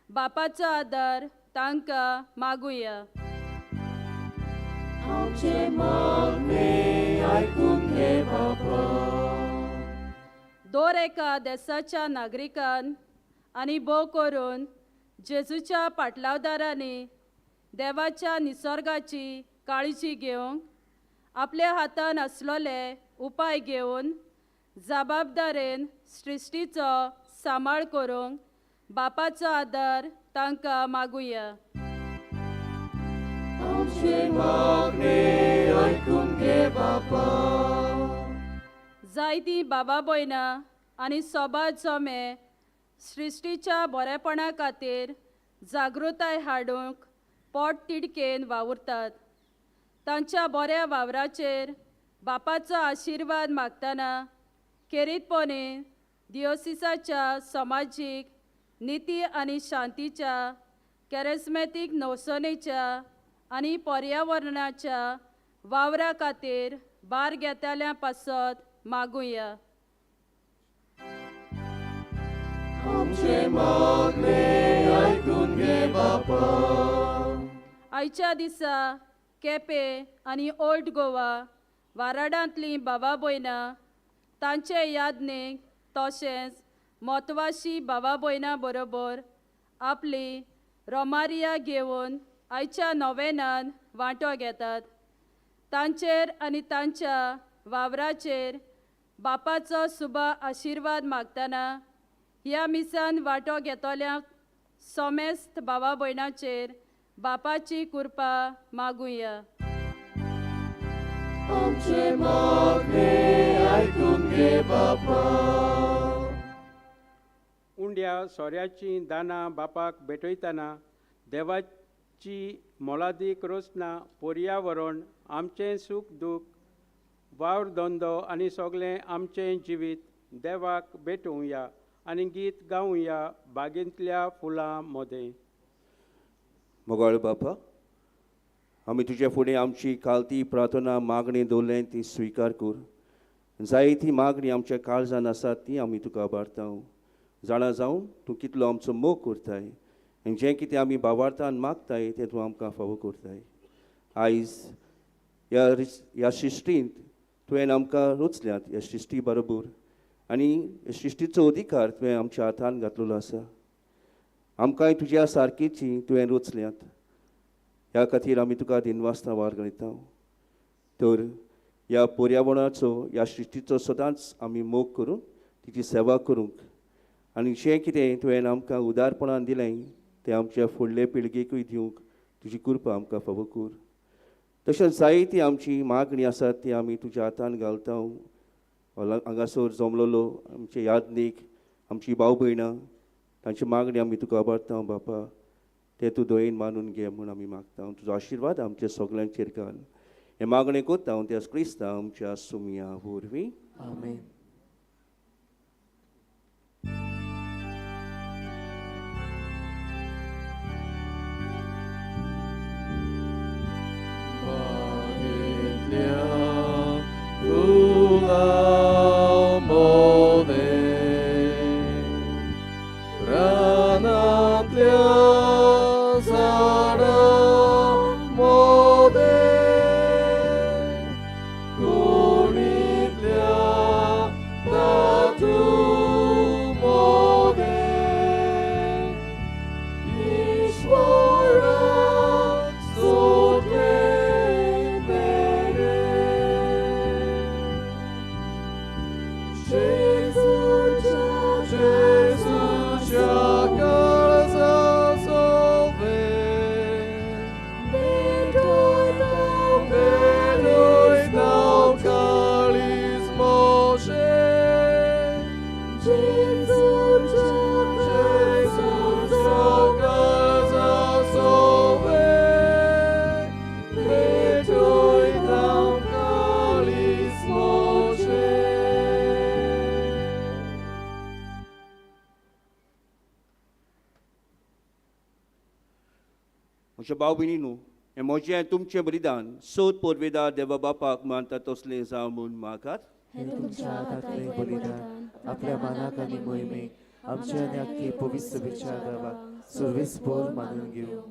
[SPEAKER 8] बापाचो आदार तांकां मागुया. दर एका देशाच्या नागरिकान आनी भोव करून जेजूच्या पाटलावदारांनी देवाच्या निसर्गाची काळजी घेवंक आपल्या हातान आसलोले उपाय घेवन जबाबदारेन सृश्टीचो सांबाळ करूंक बापाचो आदार तांकां मागुया. जायतीं बाबा भयणां आनी सोबा जमे सृश्टीच्या बरेपणा खातीर जागृताय हाडूंक पोट तिडकेन वावुरतात. तांच्या बऱ्या वावराचेर बापाचो आशिर्वाद मागतना खेरीतपणी दियोसिसाच्या समाजीक निती आनी शांतीच्या कॅरिस्मेतीक नवसणेच्या आनी पर्यावरणाच्या वावरा खातीर भार घेतल्या पासत मागुया. आयच्या दिसा केपे आनी ओल्ड गोवा वाराडांतलीं बाबा भयणां तांचे यादनेक तशेंच म्हत्वाची बाबा भयणां बरोबर आपली रोमारिया घेवन आयच्या नोवेनान वांटो घेतात. तांचेर आनी तांच्या वावराचेर बापाचो शुभ आशिर्वाद मागतना ह्या मिसान वांटो घेतल्या सोमेस्त बाबा भयणांचेर बापाची कृपा मागुया.
[SPEAKER 2] उंड्या सोऱ्याची दानां बापाक भेटयतना देवाची मोलादीक रोसना पर्यावरण आमचें सूख दूख वावर धंदो आनी सगळें आमचें जिवीत देवाक भेटोवया आनी गीत गावया बागेंतल्या फुलां मदें.
[SPEAKER 4] मोगाळ बापा, आमी तुजे फुडें आमची कालती प्रार्थना मागणी दवरलें ती स्विकार कर. जायती मागणी आमच्या काळजान आसात ती आमी तुका आबारता. जाणा जावन तूं कितलो आमचो मोग करताय आनी जें कितें आमी भावार्थान मागताय तें तूं आमकां फावो करताय. आयज ह्या सृश्टींत तुवें आमकां रुचल्यात. ह्या सृश्टी बरोबर आनी सृश्टीचो अधिकार तुवें आमच्या हातान घातलेलो आसा. आमकांय तुज्या सारकीची तुवें रुचल्यात. ह्या खातीर आमी तुका दिनवासता वारगणिता. तर ह्या पर्यावरणाचो ह्या सृश्टीचो सदांच आमी मोग करूंक तिची सेवा करूंक आनी जें कितें तुवें आमकां उदारपणान दिलें तें आमच्या फुडले पिळगेकूय दिवंक तुजी कृपा आमकां फावो कर. तशेंच जायती आमची मागणी आसात ती आमी तुज्या हातान घालता. हांगासर जमलेलो आमचे यादनीक आमची भाव भयणां तांची मागणी आमी तुका आबारता बापा. तें तूं दयेन मानून घे म्हूण आमी मागता. तुजो आशिर्वाद आमच्या सगळ्यांचेर घाल. हे मागणें कोत्ता त्या क्रिस्ता आमच्या सुमया वरवीं.
[SPEAKER 3] आमेन.
[SPEAKER 4] म्हज्या भाव भयणीनू हें म्हजें तुमचें बलिदान सोद पोरवेदार देवा बापाक मानता तसलें जावं म्हूण मागात.
[SPEAKER 3] हे तुमच्या हातांतलें बलिदान आपल्या मानाक आनी मोहिमेक आमच्या आनी आख्खी पवित्र सभेच्या गावाक सर्वेस्पोर मानून घेवं.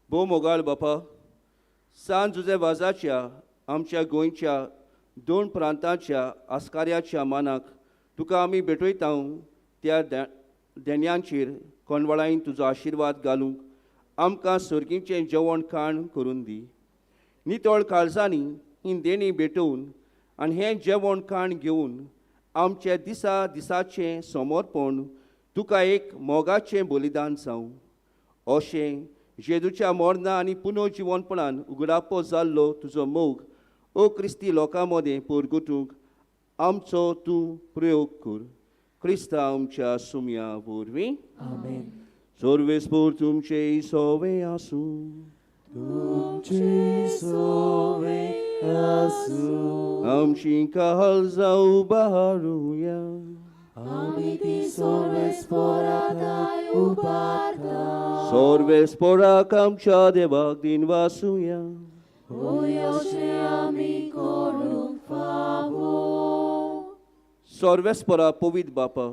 [SPEAKER 4] भोव मोगाल बापा, सान जुजे वाजाच्या आमच्या गोंयच्या 2 प्रांतांच्या आस्कार्याच्या मानाक तुका आमी भेटयता त्या देण्यांचेर कोणवळाईन तुजो आशिर्वाद घालूंक आमकां सर्गीचें जेवण खाण करून दी. नितळ काळजांनी ही देणी भेटोवन आनी हें जेवण खाण घेवन आमचे दिसा दिसाचें समर्पण तुका एक मोगाचें बलिदान जावं. अशें जेजूच्या मरणा आनी पुनर्जिवनपणान उगडापो जाल्लो तुजो मोग ओ क्रिस्ती लोकां मदें परगटूंक आमचो तूं प्रयोग कर. क्रिस्ता आमच्या सुमया वरवीं.
[SPEAKER 3] आमेन.
[SPEAKER 4] सर्वेस्पोर तुमचे सोवे आसूं.
[SPEAKER 3] तुमचे सोवे आसूं.
[SPEAKER 4] आमची काळजां उबारुया.
[SPEAKER 3] आमी ती सर्वेस्पोरांताय उबारता.
[SPEAKER 4] सर्वेस्पोराक आमच्या देवाक दिन वासुया.
[SPEAKER 3] होय अशें आमी करूंक फावो.
[SPEAKER 4] सर्वेस्परा पवित्र बापा,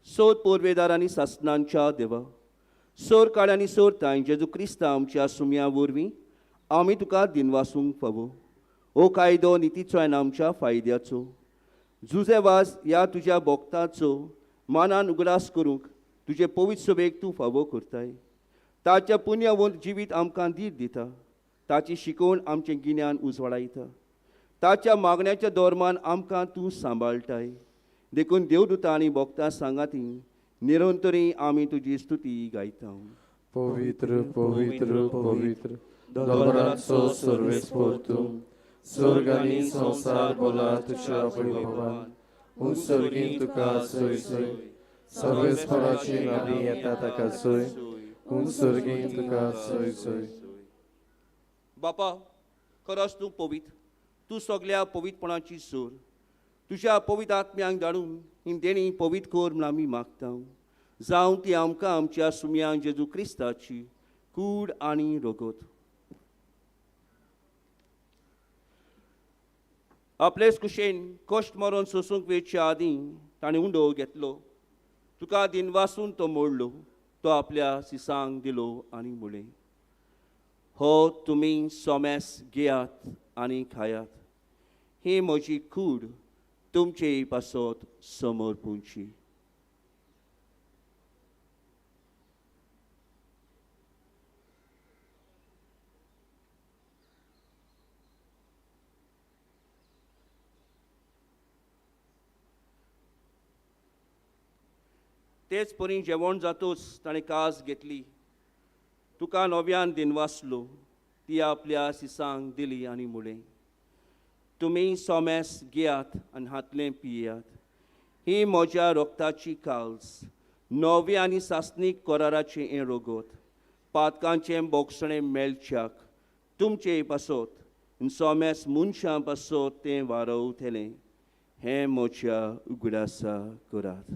[SPEAKER 4] सोद पोरवेदार आनी सासणांच्या देवा, सोर काळ आनी सोर ताय जेजू क्रिस्ता आमच्या सुमया वरवीं आमी तुका दिनवासूंक फावो. ओ कायदो नितीचो आनी आमच्या फायद्याचो जुजे वाज ह्या तुज्या भोगताचो मानान उगडास करूंक तुजे पवित्र सभेक तूं फावो करताय. ताच्या पुण्यवंत जिवीत आमकां दीर दिता. ताची शिकवण आमचें गिन्यान उजवाडायता. ताच्या मागण्याच्या धोरमान आमकां तूं सांबाळटाय. देखून देवदूतां आनी भोगतां सांगाती निरंतरी आमी तुजी स्तुती गायता.
[SPEAKER 1] पवित्र पवित्र पवित्र दोबराचो सर्वेस्पोर तूं स्वर्ग आनी संसार बोला तुज्या वैभवान. सर्गीं तुका सय सय सर्वेस्पोराची नांवी येता ताका सय. सर्गीं तुका सय सय.
[SPEAKER 4] बापा, खरोच तूं पवित्र. तूं सगळ्या पवित्रपणाची सोर. तुज्या पवित्र आत्म्यांक धाडून ही देणी पवित्र कर म्हूण आमी मागता. जावं ती आमकां आमच्या सुमया जेजू क्रिस्ताची कूड आनी रगत. आपलेच कुशेन कश्ट मरून सोसूंक वेचच्या आदीं ताणें उंडो घेतलो. तुका दिनवासून तो मोडलो. तो आपल्या सिसांक दिलो आनी म्हळें, हो तुमी सोमेस घेयात आनी खायात. ही म्हजी कूड तुमचे पासत समर्पूंची. तेच परी जेवण जातोच ताणें कास घेतली. तुका नव्यान दिनवासलो. ती आपल्या सिसांक दिली आनी म्हळें, तुमी सोमेस घेयात आनी हातलें पियेयात. ही म्हज्या रोगताची काळज, नवे आनी सासनीक कराराचें हें रगत, पातकांचें बोगसणें मेलच्याक तुमचे पासत सोमेस मनशां पासत तें वारवतलें. हें म्हज्या उगडासा करात.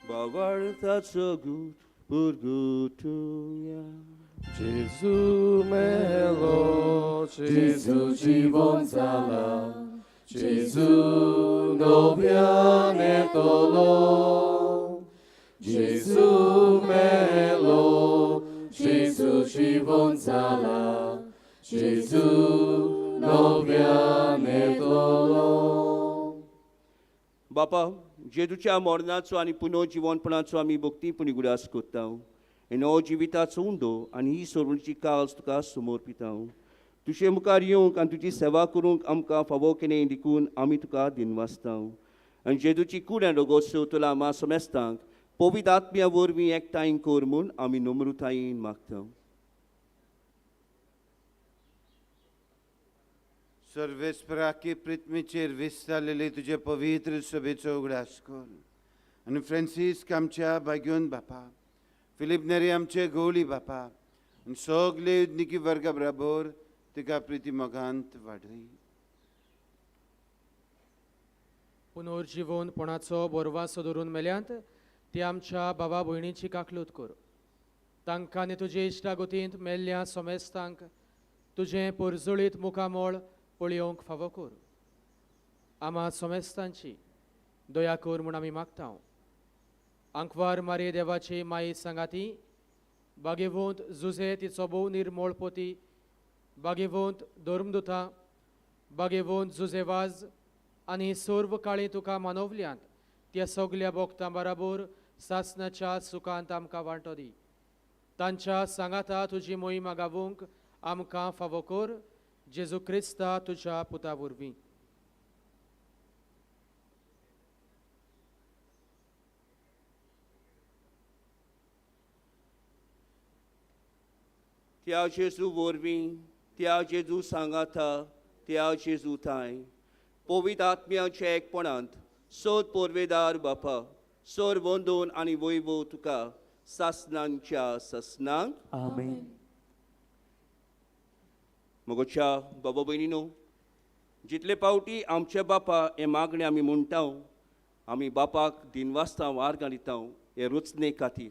[SPEAKER 4] Bawartaco gut purgutuja.
[SPEAKER 1] Jezu melo, Jezu żywon zala, Jezu nowiane tolo. Jezu melo, Jezu żywon zala, Jezu nowiane tolo.
[SPEAKER 4] बापा, जेजूच्या मरणाचो आनी पुनर्जिवनपणाचो आमी भक्तीपणी गुडास करता. हो जिविताचो उंडो आनी ही सोडवणीची काळज तुका समर्पिता. तुजे मुखार येवंक आनी तुजी सेवा करूंक आमकां फावो केलें देखून आमी तुका दिनवासता. आनी जेजूची कूड आनी रगत तुला आमा समेस्तांक पवित्र आत्म्या वरवीं एकठांय कर म्हूण आमी नम्रतायेन मागता.
[SPEAKER 9] सर्वेस्पराकी पृथ्वीचेर विस्तारलेले तुजे पवित्र सभेचो उगडास कर. आनी फ्रांसिस्क आमच्या बागेवन बापा, फिलीप नेरी आमचे गवळी बापा, आनी सगळे उदनिकी वर्गा बरोबर तिका प्रिती मोगांत वाडय.
[SPEAKER 7] पुनर्जीवनपणाचो बोरवासो धरून मेल्यांत ती आमच्या बाबा भयणीची काकलूत कर. तांकां आनी तुजे इश्टागतींत मेल्ल्या सोमेस्तांक तुजें परजळीत मुखामोळ पळयोवंक फावो कर. आमा सोमेस्तांची दया कर म्हूण आमी मागता. आंकवार मारे देवाची माई सांगाती, बागेवंत जुजे तिचो भोव निर्मळ पोती, बागेवंत धर्मदुतां, बागेवंत जुजेवाज आनी सर्व काळी तुका मानवल्यांत त्या सगल्या भोगतां बराबर सासणाच्या सुखांत आमकां वांटो दी. तांच्या सांगाता तुजी मोहीम गावूंक आमकां फावो कर. जेजू क्रिस्ता तुज्या पुता वरवीं.
[SPEAKER 4] त्या जेजू वरवीं, त्या जेजू सांगाता, त्या जेजू थंय पवित्र आत्म्याच्या एकपणांत सोद पोरवेदार बापा, सोर वंदोन आनी वैभव तुका सासणांच्या ससनांक.
[SPEAKER 3] आमेन.
[SPEAKER 4] म्हगोच्या बाबा भयणीनो, जितले पावटी आमचे बापा हे मागणे आमी म्हणटा, आमी बापाक दिनवासता वार्गां दिता हे रुचने खातीर,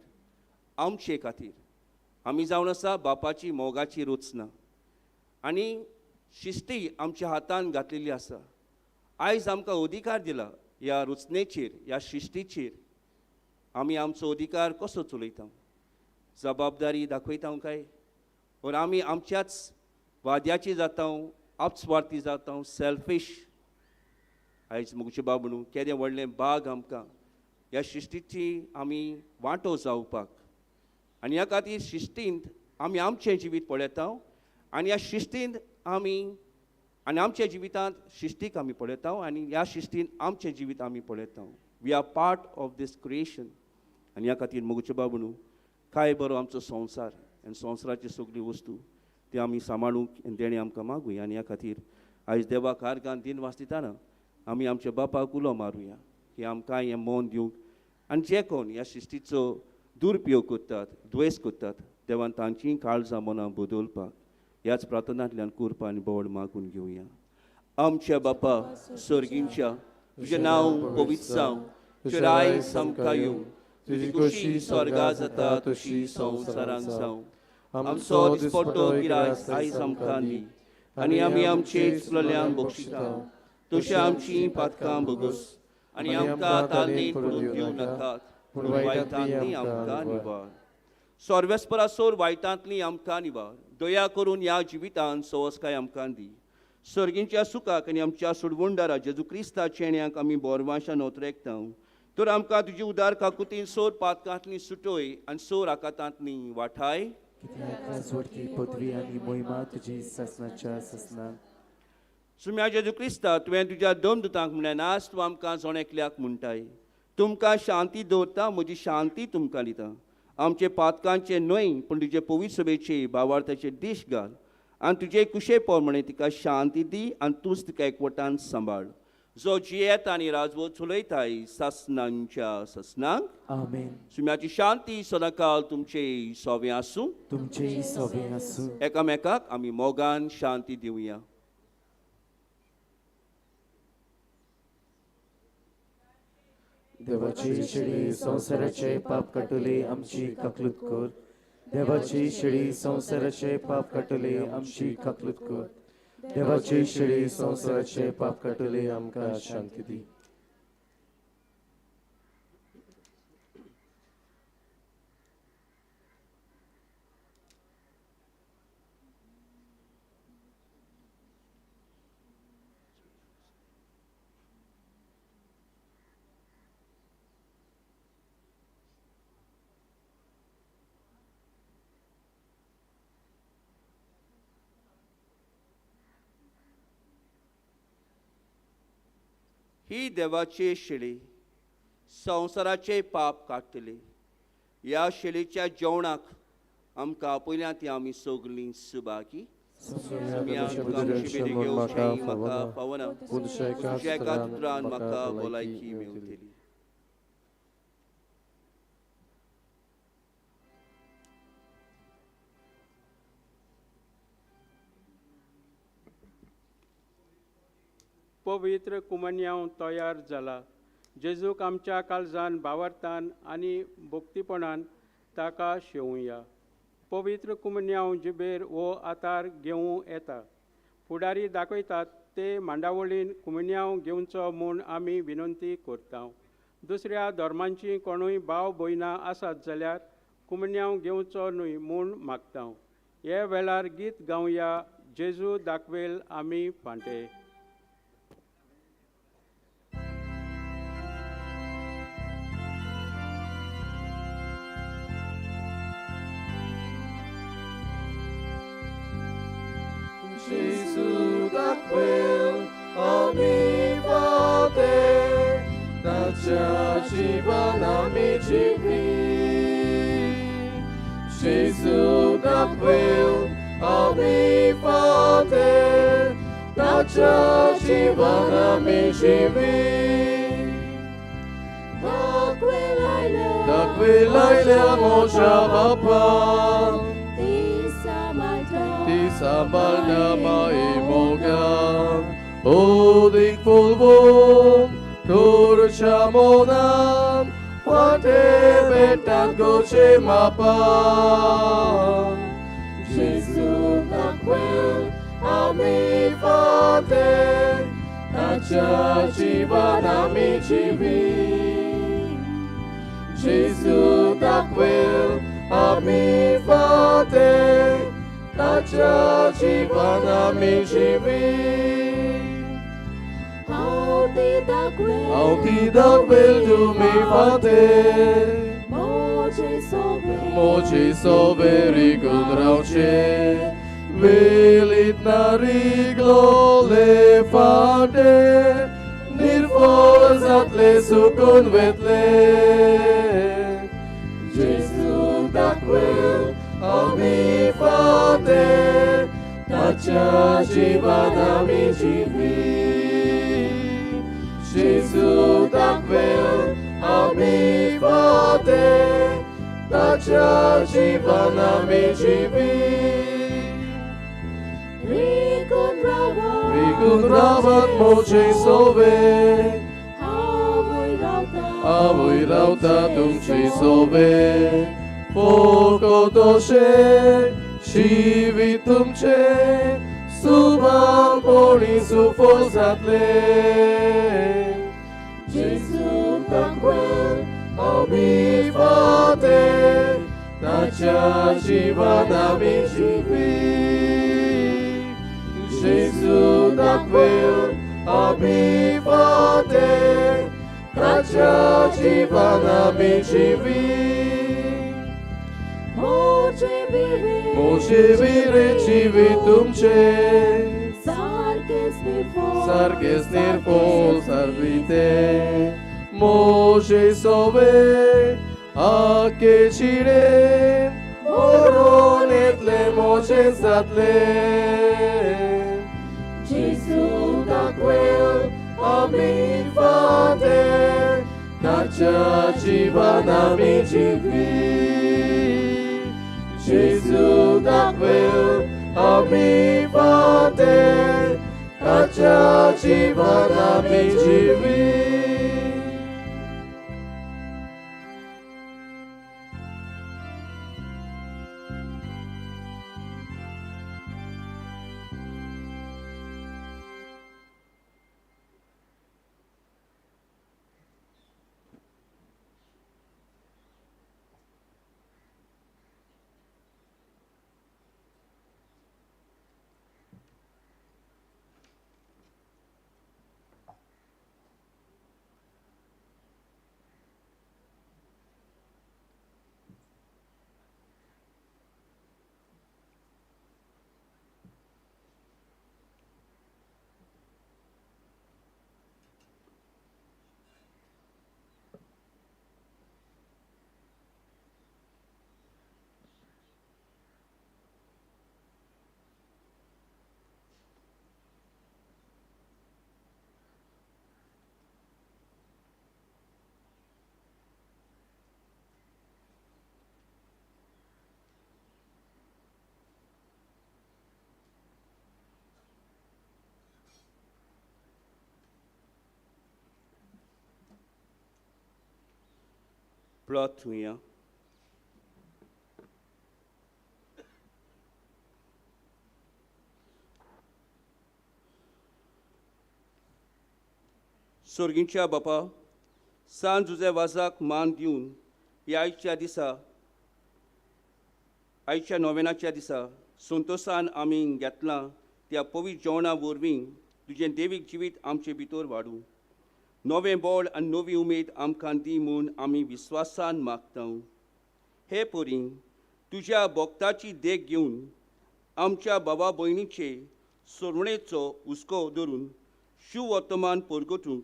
[SPEAKER 4] आमचे खातीर. आमी जावन आसा बापाची मोगाची रुचना आनी शिस्ती आमच्या हातान घातलेली आसा. आयज आमकां अधिकार दिला ह्या रुचनेचेर, ह्या शिस्तीचेर आमी आमचो अधिकार कसो चलयता, जबाबदारी दाखयता काय, वर आमी आमच्याच वाद्याची जाता, आपस्वार्थी जाता, सेल्फीश. आयज मुगचे बाबणू केदें व्हडलें बाग आमकां ह्या शिस्तीची आमी वांटो जावपाक. आनी ह्या खातीर शिस्तींत आमी आमचें जिवीत पळयता आनी ह्या शिस्तींत आमी आनी आमच्या जिवितांत शिस्तीक आमी पळयता आनी ह्या शिस्तीन आमचें जिवीत आमी पळयता. We are part of this creation. आनी ह्या खातीर मुगचे बाबणू काय बरो आमचो संवसार आनी संवसाराची सगळी वस्तू ती आमी सांबाळूंक देणे आमकां मागुया. आनी ह्या खातीर आयज देवाक आर्गां दिन वाजताना आमी आमच्या बापाक उलो मारुया की आमकां हें मौन दिवंक. आनी जे कोण ह्या शिस्तीचो दुरुपयोग करतात, द्वेस करतात, देवान तांचीं काळजां मनां बदलपाक ह्याच प्रार्थनांतल्यान कुरपा आनी बोवाळ मागून घेवया. आमच्या बापा सर्गींच्या, तुजें नांव पवित्र जावं, तुजें राय सामका येवं, तुजी कुशी स्वर्गा जाता तशी संवसारांत जावं. आमचो दिसपट्टो गिरायक आयज आमकां दी आनी आमी आमचे चुकलेल्यांक बक्षिता, तशें आमचीं पातकां बगस आनी आमकां तालनीत पडूंक दिवं नाकात, पूण वायटांतलीं आमकां निवार. सर्वेस्परासोर वायटांतलीं आमकां निवार. दया करून ह्या जिवितांत सवस्काय आमकां दी. सर्गींच्या सुखाक आनी आमच्या सुडवंडारा जेजू क्रिस्ता चेण्याक आमी बोरवाशान ओतरेकता. तर आमकां तुजी उदार काकुतीन सोर पातकांतलीं सुटोय आनी सोर आकातांतलीं वाठाय.
[SPEAKER 3] पदवी आनी मोहिमा तुजी सासणाच्या ससनांक.
[SPEAKER 4] सुम्या जेजू क्रिस्ता, तुवें तुज्या दमदुतांक म्हळ्यार आज तूं आमकां जोणेकल्याक म्हणटाय, तुमकां शांती दवरता, म्हजी शांती तुमकां दिता. आमचे पातकांचे न्हय पूण तुजे पवित्र सभेचे भावार्थाचे दीश घाल आनी तुजे कुशे पोरमणे तिका शांती दी आनी तूंच तिका एकवटान सांबाळ. जो जियेत आनी राजवो चलयताय सासणांच्या ससनांक.
[SPEAKER 3] आमेन.
[SPEAKER 4] सुम्याची शांती सदांकाळ तुमचे सोबे आसूं.
[SPEAKER 3] तुमचे सोबे आसूं.
[SPEAKER 4] एकामेकाक आमी मोगान शांती दिवया.
[SPEAKER 3] देवाची शिडी संवसाराचे पाप काटले आमची काकलूत कर. देवाची शिडी संवसाराचे पाप काटले आमची काकलूत कर. देवाची शिडी संवसाराचे पाप काटले आमकां शांती दी.
[SPEAKER 4] ही देवाचे शिडी संवसाराचे पाप काडटले. ह्या शिडीच्या जेवणाक आमकां आपयल्या ती आमी सगळीं सुभागी. म्हाका पावना, तुज्या एका उतरान म्हाका भलायकी मेळटली.
[SPEAKER 2] पवित्र कुमन्यांव तयार जाला. जेजूक आमच्या काळजान भावार्थान आनी भक्तीपणान ताका शेवुया. पवित्र कुमन्यांव जिबेर हो आतार घेवं येता. फुडारी दाखयतात ते मांडावळीन कुमन्यांव घेवचो म्हूण आमी विनंती करता. दुसऱ्या धर्मांची कोणूय भाव भयणां आसात जाल्यार कुमन्यांव घेवचो न्हय म्हूण मागता. हे वेळार गीत गावया. जेजू दाखवेल आमी फांटे.
[SPEAKER 3] Gesù da quel omnipotente, daci amici Gesù da quel omnipotente, daci amici da quell'aile mocia papà, ti sabalda mai mogan, odik fulvum, turchamonan, quante betan goce mapan. Gesù da quel amifate, taciaci amici Gesù da quel amifate, taciaci amici Auti da quel tu mi fate, moci soveri condrauce, velit nariglo le fate, nir forzat le sucun vetle. Gesù da quel amifate, taciaci amici Gesù da quel amifate, taciaci amici Ricondravat moce sove, avui rautatum ci sove, foco doce, civitum ce, subam poli su fosatle. Gesù da quel amifate, taciaci amici Gesù da quel amifate, taciaci amici Moce vire civitum ce, sarges nir fol sarvite, moce sove, ache cire, oronet le moce satle. Gesù da quel amifate, taciaci amici Gesù da quel amifate, taciaci amici
[SPEAKER 4] प्रार्थुया. सर्गींच्या बापा, सांत जुजे वाजाक मान दिवन ह्या आयच्या नोवेनाच्या दिसा संतोशान आमी घेतलां त्या पवित्र जेवणा वरवीं तुजें देवीक जिवीत आमचे भितर वाडूं. नवें बळ आनी नवी उमेद आमकां दी म्हूण आमी विस्वासान मागता. हे परी तुज्या भक्ताची देख घेवन आमच्या भावा भयणीचे सोडवणेचो हुस्को धरून शिव वर्तमान परगटूंक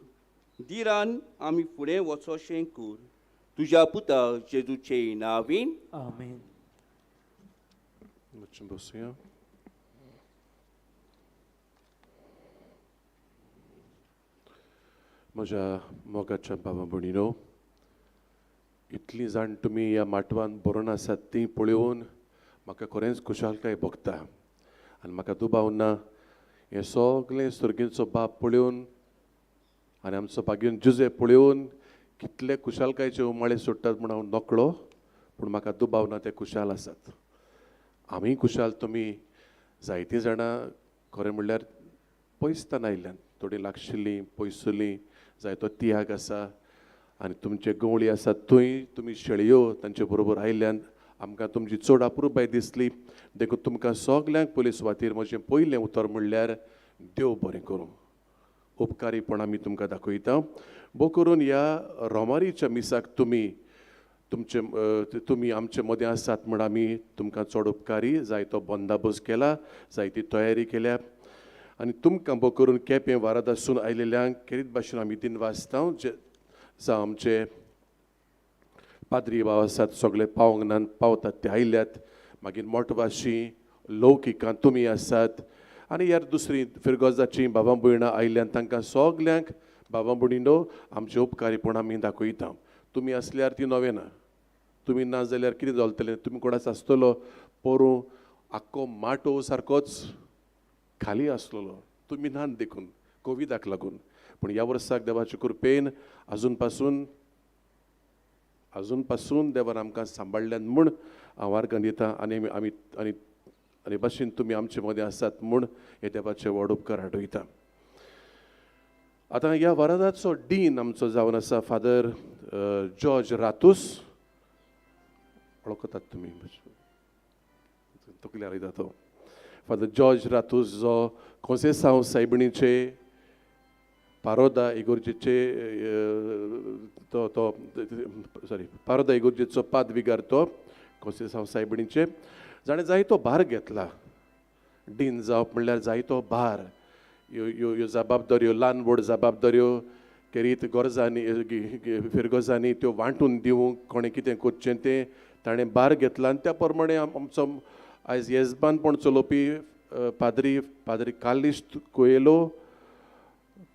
[SPEAKER 4] दिरान आमी फुडें वचोशें कर. तुज्या पुता जेजूचे नांवीन.
[SPEAKER 3] आमेन.
[SPEAKER 1] Muchas gracias. म्हज्या मोगाच्या भावा भयणीनो, इतली जाण तुमी ह्या माटवान बरोवन आसात ती पळोवन म्हाका खरेंच खुशालकाय भोगता. आनी म्हाका दुबाव ना, हें सगळें सुर्गेचो बाप पळोवन आनी आमचो भाग्यून जुजे पळोवन कितले खुशालकायचे उमाळे सुट्टात म्हूण हांव नकळो, पूण म्हाका दुबाव ना, ते खुशाल आसात. आमी खुशाल, तुमी जायतीं जाणां खरें म्हणल्यार पयसतान आयल्यान, थोडीं लागशिल्लीं पयसुलीं, जायतो तियाग आसा आनी तुमचे गवळी आसात थंय तुमी शेळयो तांचे बरोबर आयल्यान आमकां तुमची चड अप्रुबाय दिसली. देखून तुमकां सगल्यांक पयले सुवातेर म्हजें पयलें उतर म्हणल्यार देव बरें करूं. उपकारीपण आमी तुमकां दाखयता. भोव करून ह्या रोमारीच्या मिसाक तुमी आमचे मदें आसात म्हण आमी तुमकां चड उपकारी. जायतो बंदाबस्त केला, जायती तयारी केल्या आनी तुमकां भोव करून केपें वारादासून आयलेल्यांक केरीत भाशेन आमी दिन वाचता. जावं आमचे पाद्री भाव आसात, सगळे पावंगणान पावतात ते आयल्यात. मागीर मोठवाशी लौकिकां तुमी आसात आनी ह्यार दुसरी फिरगोजाची भावां भयणां आयल्यान तांकां सगल्यांक भावां भयणीनो आमचे उपकारीपण आमी दाखयता. तुमी आसल्यार ती नोवेना, तुमी ना जाल्यार कितें जातलें? तुमी कोणाच आसतलो पोरूं आख्खो माटो सारकोच खाली आसलेलो, तुमी नात देखून कोविडाक लागून. पूण ह्या वर्साक देवाचे कृपेन अजून पासून देवान आमकां सांबाळल्यान म्हूण हांव वार्गन दितां. आनी भाशेन तुमी आमचे मदें आसात म्हूण हे देवाचे व्हड उपकार आठयता. आतां ह्या वरादाचो डीन आमचो जावन आसा फादर जॉर्ज रातूस. वळखतात तुमी, तकल्यार येता तो फादर जॉर्ज रातूस, जो कोंसेसांव सायबिणीचे पारोदा इगोर्जेचे पारोदा इगोर्जेचो पादविगार तो कोंसेसांव सायबिणीचे. जाणें जायतो भार घेतला. डीन जावप म्हणल्यार जायतो भार, ह्यो जबाबदाऱ्यो, ल्हान व्हड जबाबदाऱ्यो केरीत गरजांनी फिरगोजांनी त्यो वांटून दिवंक कोणें कितें करचें तें ताणें भार घेतला. आनी त्या प्रमाणे आमचो आयज येजबानपण चलोवपी पाद्री कार्लिस्ट कोयेलो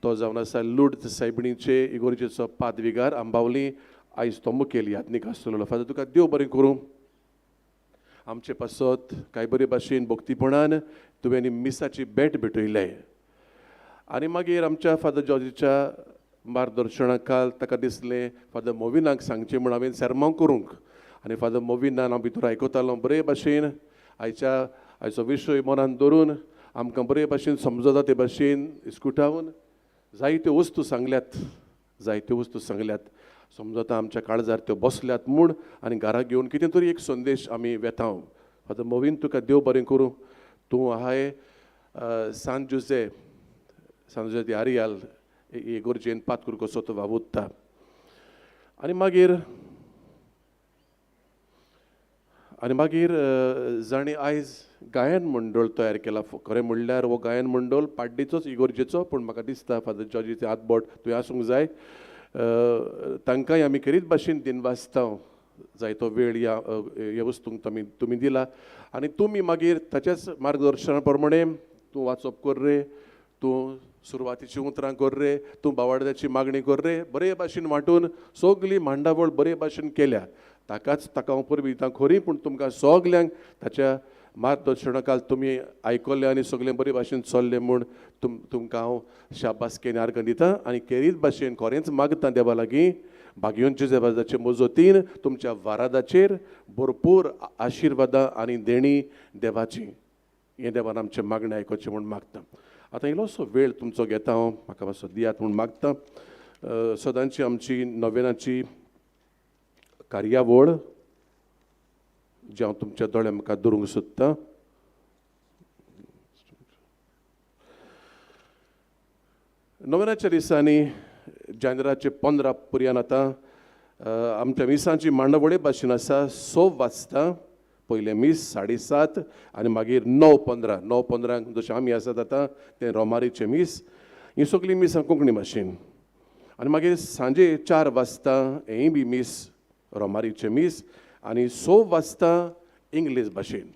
[SPEAKER 1] तो जावन आसा लुर्द सायबिणीचे इगोर्जेचो पादविगार आंबावली. आयज तो मुखेल यात्नीक आसलेलो. फादर तुका देव बरें करूं. आमचे पासत कांय बरे भाशेन भक्तीपणान तुवें मिसाची भेट भेटयले आनी मागीर आमच्या फादर जॉर्जीच्या मार्गदर्शना खाल ताका दिसलें फादर मोविनाक सांगचें म्हूण हांवें सेर्मोन करूंक. आनी फादर मोविनान हांव भितर आयकतालो बरे भाशेन आयचो विशय मनान धरून आमकां बरे भाशेन समजता ते भाशेन इस्कुटावन जायत्यो वस्तू सांगल्यात समजता आमच्या काळजार त्यो बसल्यात म्हूण. आनी घरा घेवन कितें तरी एक संदेश आमी वेताव. फादर मोवीन तुका देव बरें करूं. तूं आहाय सांत जुजे दी आरियाल इगोर्जेन पातकूर कसो तो वावुरता. आनी मागीर जाणें आयज गायन मंडळ तयार केला. खरें म्हणल्यार हो गायन मंडळ पाड्डेचोच इगोर्जेचो, पूण म्हाका दिसता फादर जॉर्जीचे हातबोट थंय आसूंक जाय. तांकांय आमी केरीत भाशेन दिन वाचता. जायतो वेळ ह्या वस्तूंक तुमी दिला आनी तुमी मागीर ताच्याच मार्गदर्शना प्रमाणे तूं वाचप कर रे, तूं सुरवातीची उतरां कर रे, तूं बावाड्याची मागणी कर रे. बरे भाशेन वांटून सगळी मांडावळ बरे भाशेन केल्या. ताका हांव परबी दितां खरी, पूण तुमकां सगल्यांक ताच्या मार्गदर्शनाखाल तुमी आयकल्लें आनी सगळें बरे भाशेन चल्लें म्हूण तुमकां हांव शाबासकेन आर्गां दितां. आनी केरीत भाशेन खरेंच मागता देवा लागीं भाग्योन जेजेबाजाचे मोजोतीन तुमच्या वारादाचेर भरपूर आशिर्वादां आनी देणी देवाची हें देवान आमचें मागणें आयकोचें म्हूण मागता. आतां इल्लोसो वेळ तुमचो घेता हांव, म्हाका मातसो दियात म्हूण मागता. सदांची आमची नोवेनाची कार्यावळ जी हांव तुमच्या दोळ्या मुखार दवरूंक सोदतां. नोवेनाच्या दिसांनी जानेराचे 15 पर्यंत आतां आमच्या मिसांची मांडावळे भाशेन आसा. 6 वाजता पयलें मीस 7:30 आनी मागीर 9:15 9:15 जशें आमी आसात आतां तें रोमारीचें मीस. ही सगळीं मिसां कोंकणी भाशेन. आनी मागीर सांजे 4 वाजता हेंय बी मीस रोमारीचें मीस आनी 6 वाजता इंग्लीश भाशेन.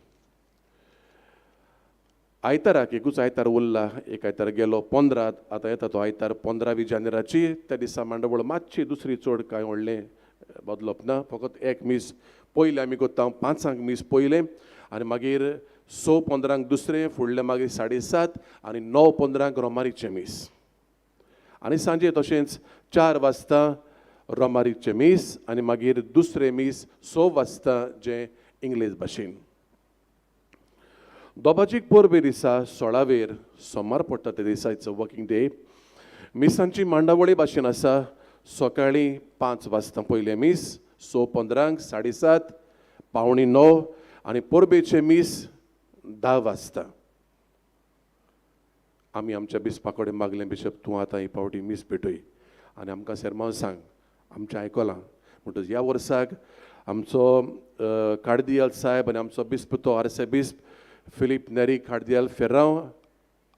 [SPEAKER 1] आयताराक एकूच आयतार उरला, एक आयतार गेलो 15 आतां येता तो आयतार 15 जानेराची. त्या दिसा मांडावळ मातशी दुसरी चड कांय व्हडलें बदलप ना, फकत एक मीस पयलें आमी करता 5 मीस पयलें आनी मागीर 6:15 दुसरें, फुडलें मागीर 7:30 आनी 9:15 रोमारीचें मीस. आनी सांजे तशेंच 4 वाजता रोमारीचें मीस आनी मागीर दुसरें मीस 6 वाजता जें इंग्लीश भाशेन. दोबाचीक पोरबे दिसा 16 सोमार पडटा ते दिसा इट्स अ वर्किंग डे. मिसांची मांडावळी भाशेन आसा. सकाळीं 5 वाजता पयलें मीस, 6:15 7:30 9:15 आनी पोरबेचें मीस 10 वाजता. आमी आमच्या बिस्पा कडेन मागलें, बिशप तूं आतां ही पावटी मीस भेटय आनी आमकां सेर्मांव सांग, आमचें आयकलां. म्हणटच ह्या वर्साक आमचो कार्दियल साहेब आनी आमचो बिस्प तो आर्सेबिस्प फिलीप नेरी कार्दियल फेर्रांव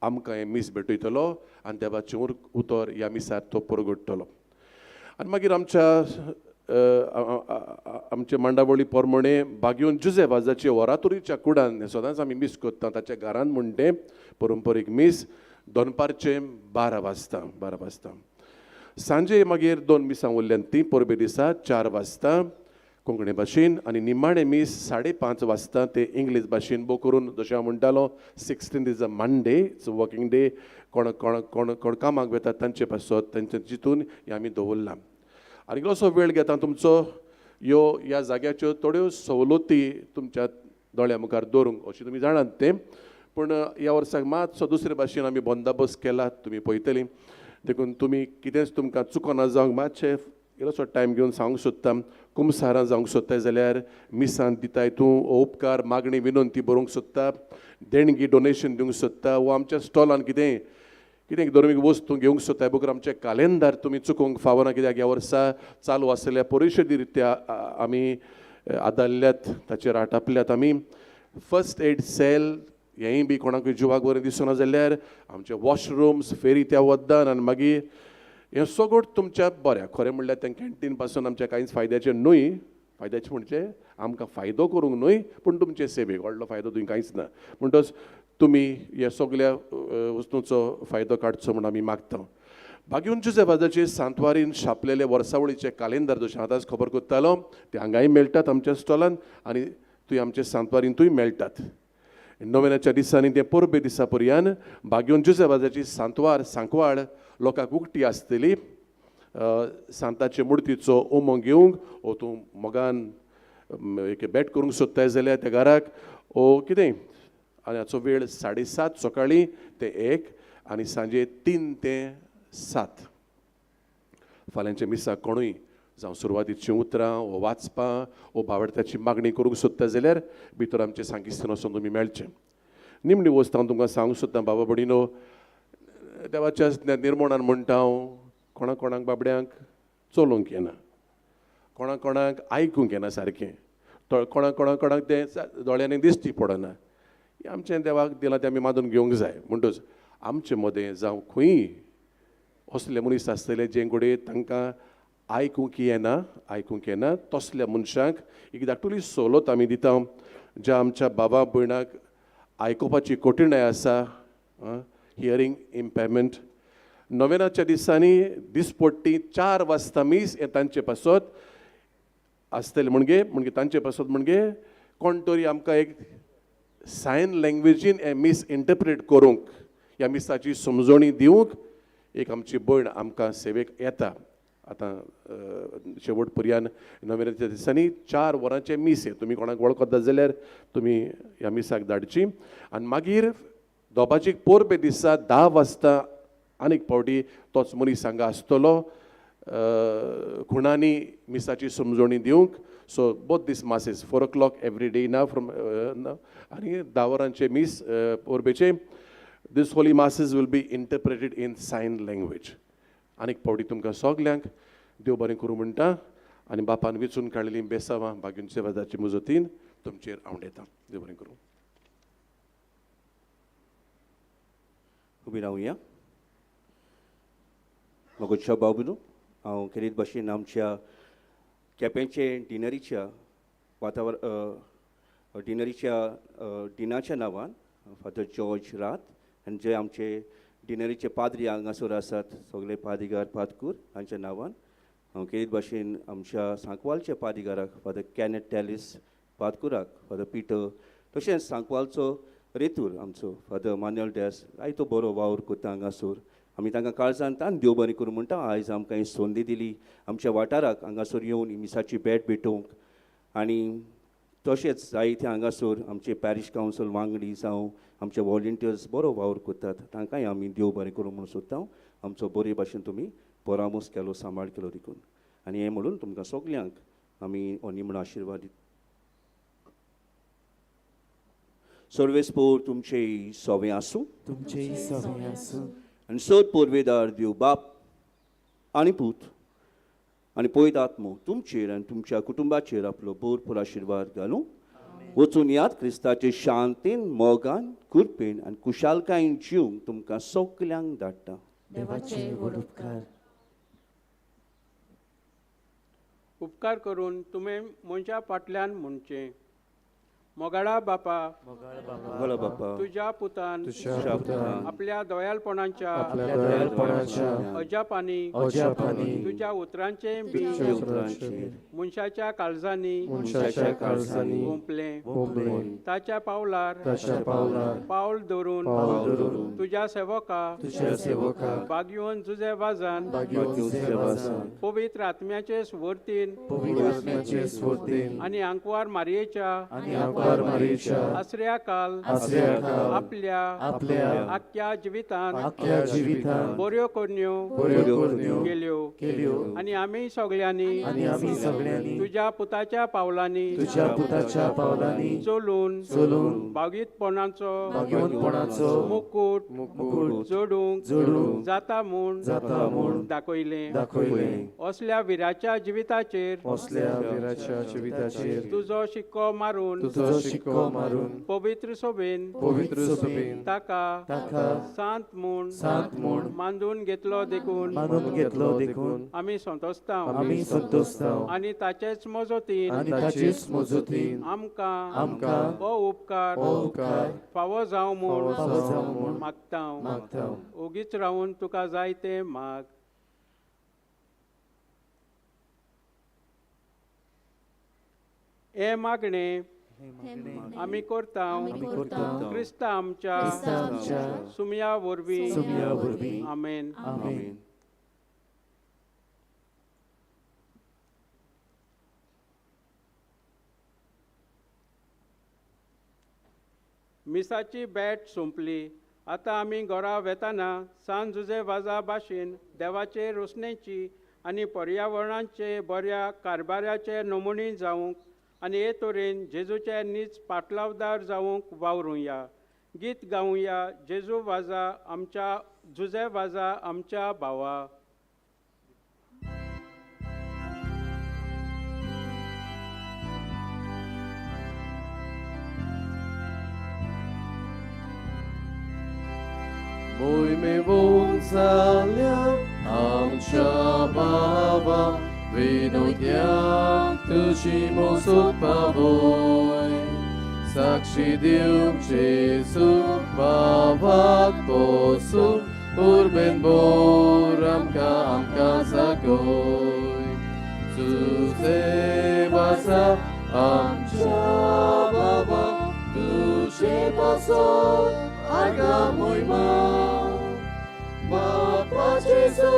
[SPEAKER 1] आमकां हें मीस भेटयतलो आनी देवाचें उतर ह्या मिसार तो परगडटलो. आनी मागीर आमचे मांडावळी पोरमोणे भाग्योन जुजेबाजाचे वरातुरीच्या कुडान हें सदांच आमी मीस करता ताच्या घरान म्हण तें परंपरीक मीस दनपारचें 12 वाजता. सांजे मागीर 2 मिसां उरल्यांत ती पोरबे दिसा 4 वाजता कोंकणी भाशेन आनी निमाणें मीस 5:30 वाजता ते इंग्लीश भाशेन. बो करून जशें हांव म्हणटालो 16 is a Monday, it's a working day. कोण कामाक वेतात तांचे पासत तांचे चिंतून हें आमी दवरलां. आनी इल्लोसो वेळ घेता तुमचो ह्या जाग्याच्यो थोड्यो सवलती तुमच्या दोळ्या मुखार दवरूंक, अशें तुमी जाणात तें. पूण ह्या वर्साक मातसो दुसरे भाशेन आमी बंदोबस्त केला, तुमी पळयतलीं. देखून तुमी कितेंच तुमकां चुकोना जावंक मातशें इल्लोसो टायम घेवन सांगूंक सोदता. कुमसारां जावंक सोदताय जाल्यार मिसांत दिताय तूं उपकार मागणी विनंती बरोवंक सोदता, देणगी डोनेशन दिवंक सोदता, वो आमच्या स्टॉलान कितें धर्मीक वस्तू घेवंक सोदताय बगर आमचें कॅलेंडर तुमी चुकोवंक फावना. कित्याक ह्या वर्सा चालू आसलेल्या परिशदी रित्या आमी आदारल्यात, ताचेर आटापल्यात आमी. फर्स्ट एड सेल हेंय बी कोणाकूय जिवाक बरें दिसना जाल्यार आमचे वॉशरूम्स फेरी त्या वद्दान आनी मागीर हें सगळें तुमच्या बऱ्या. खरें म्हणल्यार तें कॅन्टीन पासून आमच्या कांयच फायद्याचें न्हय, फायद्याचें म्हणजे आमकां फायदो करूंक न्हय, पूण तुमचे सेवेक व्हडलो फायदो थंय कांयच ना. म्हणटच तुमी ह्या सगळ्या वस्तूंचो फायदो काडचो म्हूण आमी मागता. भाग्योन जुजेबाजाचे सांतवारीन छापलेले वर्सावळीचे कॅलेंडर जशें आतांच खबर करतालो ते हांगाय मेळटात आमच्या स्टॉलान आनी थंय आमच्या सांतवारींतूय मेळटात. नोवेनाच्या दिसांनी ते पोरबे दिसा पर्यंत भाग्योन जुजेबाजाची सांकवाळ लोकांक उक्ती आसतली. सांताचे मुर्तीचो उमो घेवंक ओ तूं मोगान एक भेट करूंक सोदताय जाल्यार त्या घराक ओ कितें. आनी हाचो वेळ 7:30 सकाळीं ते 1 आनी सांजे 3 ते 7. फाल्यांच्या मिसाक कोणूय जावं सुरवातीचीं उतरां वो वाचपां वो भावार्थाची मागणी करूंक सोदता जाल्यार भितर आमचे सांगिस्तान वचून तुमी मेळचें. निमणी वस्त हांव तुमकां सांगूंक सोदता बाबा भडिनो, देवाच्या निर्मोणान म्हणटा हांव कोणाक बाबड्यांक चलोवंक येना, कोणाक आयकूंक येना सारकें, कोणाक तें दोळ्यांनी दिश्टी पडना. आमचें देवाक दिलां तें आमी मादून घेवंक जाय. म्हणटच आमचे मदें जावं खंयी असले मनीस आसतले जे कडेन तांकां आयकूंक येना तसल्या मनशांक एक धाकटुली सवलत आमी दिता. ज्या आमच्या बाबा भयणाक आयकुपाची कठिणाय आसा, हियरींग इम्पेरमेंट, नोवेनाच्या दिसांनी दिसपट्टी 4 वाजता मीस हें तांचे पासत आसतलें. म्हणजे तांचे पासत म्हणजे कोण तरी आमकां एक सायन लँग्वेजीन हें मीस इंटरप्रेट करूंक, ह्या मिसाची समजणी दिवंक एक आमची भयण आमकां सेवेक येता. आतां शेवट पर्यान नोव्हेनाच्या दिसांनी 4 वरांचे मीस आहे. तुमी कोणाक वळखता जाल्यार तुमी ह्या मिसाक धाडची. आनी मागीर दोपाची पोरबे दिसा 10 वाजता आनीक फावटी तोच मनीस हांगा आसतलो खुणांनी मिसाची समजोणी दिवंक. So both these masses 4 o'clock every day ना फ्रॉम आनी 10 वरांचे मीस पोरबेचे. These holy masses will be interpreted in sign language. आनीक फावटी तुमकां सगल्यांक देव बरें करूं म्हणटा आनी बापान वेचून काडिल्लीं बेसांवां भाग्यून सेवादाची मुजतीन तुमचेर आवडेता. देव बरें करूं.
[SPEAKER 4] उबी रावया. मोगोच्या बाबूनो हांव खेरीत भाशेन आमच्या केपेंचे डिनरीच्या डिनाच्या नांवान फादर जॉर्ज रात आनी जे आमचे डिनरीचे पाद्री हांगासर आसात सगळे पाद्रीगार पादकूर हांच्या नांवान हांव खेरीत भाशेन आमच्या सांकवालच्या पाद्रीगाराक फादर कॅनेथ टॅलिस पादकुराक फादर पिटर तशेंच सांकवालचो रेतूर आमचो फादर मान्युअल डॅस तो बरो वावर करता हांगासर. आमी तांकां काळजांतान देव बरें करूं म्हणटा. आयज आमकां ही संदी दिली आमच्या वाठाराक हांगासर येवन ही मिसाची भेट भेटोवंक. आनी तशेंच जायते हांगासर आमचे पॅरीश कावन्सिल वांगडी जावं आमचे वॉलंटियर्स बरो वावर करतात तांकांय आमी देव बरें करूं म्हणून सोदता. आमचो बरे भाशेन तुमी परामोस केलो सांबाळ केलो देखून. आनी हें म्हणून तुमकां सगल्यांक आमी हो निमणो आशिर्वाद दिता. सर्वेस्पोर तुमचे सवे आसूं.
[SPEAKER 3] तुमचे सवे आसूं.
[SPEAKER 4] आनी सद पोरवेदार देव बाप आनी पूत आनी पवित्र आत्मो तुमचेर आनी तुमच्या कुटुंबाचेर आपलो भरपूर आशिर्वाद घालूं. वचून याद क्रिस्ताचे शांतीन मोगान कुरपेन आनी कुशालकायेन जिवंक तुमकां सगल्यांक धाडटा.
[SPEAKER 3] देवाचे व्हड उपकार.
[SPEAKER 2] उपकार करून तुमी मनशा फाटल्यान म्हणचे मोगाळा बापा
[SPEAKER 4] मोगाळा बापा
[SPEAKER 2] तुज्या पुतान आपल्या दयाळपणाच्या अजापांनी तुज्या उतरांचे मनशाच्या काळजांनी गुंपले. ताच्या पावलार पावल दवरून तुज्या सेवका बागयोन जुजे वाजान पवित्र आत्म्याचे स्वर्तीन आनी आंकवार मारयेच्या आसऱ्या काल आपल्या आख्या जिवितान बऱ्यो करण्यो केल्यो. आनी आमी सगळ्यांनी तुज्या पुताच्या पावलांनी चलून भागीतपणाचो मुकूट जोडूंक जाता म्हूण दाखयलें. असल्या विराच्या जिविताचेर तुजो शिक्को मारून पवित्र सोबेन ताका सांत म्हूण मांडून घेतलो देखून आमी संतोसतांव. आनी ताचेच मजतीन आमकां हो उपकार फावो जावं म्हूण मागतां. ओगीच रावून तुका जाय तें माग. हे मागणें आमी करता क्रिस्ता आमच्या सुमया वरवीं. आमेन. मिसाची बॅट सोंपली. आतां आमी घरा वेताना सांज जुजे वाजा भाशेन देवाचे रोसणेची आनी पर्यावरणाचे बऱ्या कारभाराचे नमुने जावंक आनी हे तरेन जेजूचे नीज पाटलावदार जावंक वावरुया. गीत गावुया जेजू वाजा आमच्या जुजे वाजा आमच्या भावा.
[SPEAKER 3] Mójmy wódzalia, amcia bawa, wynuj dnia, tusi mosut pawoj. Sakshi dium Jesu, bawak posum, urben boramka amka zagoj. Zuze wasa, amcia bawa, tusi mosut Aga mój ma, Bapa Jezu,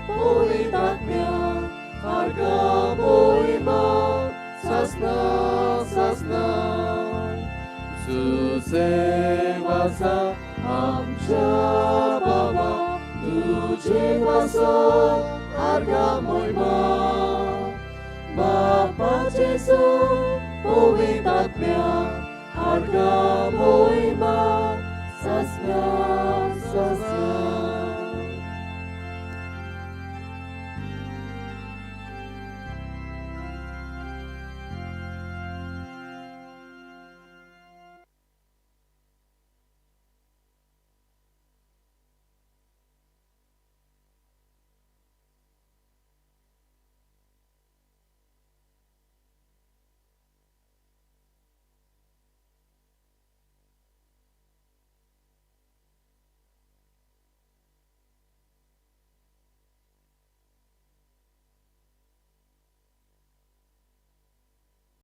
[SPEAKER 3] powitatnia, arga moima, sasna, sasna. Zuze waza amcia baba, tudzie waso, arga moima. Bapa Jesu, powitatnia, arga moima, sasna.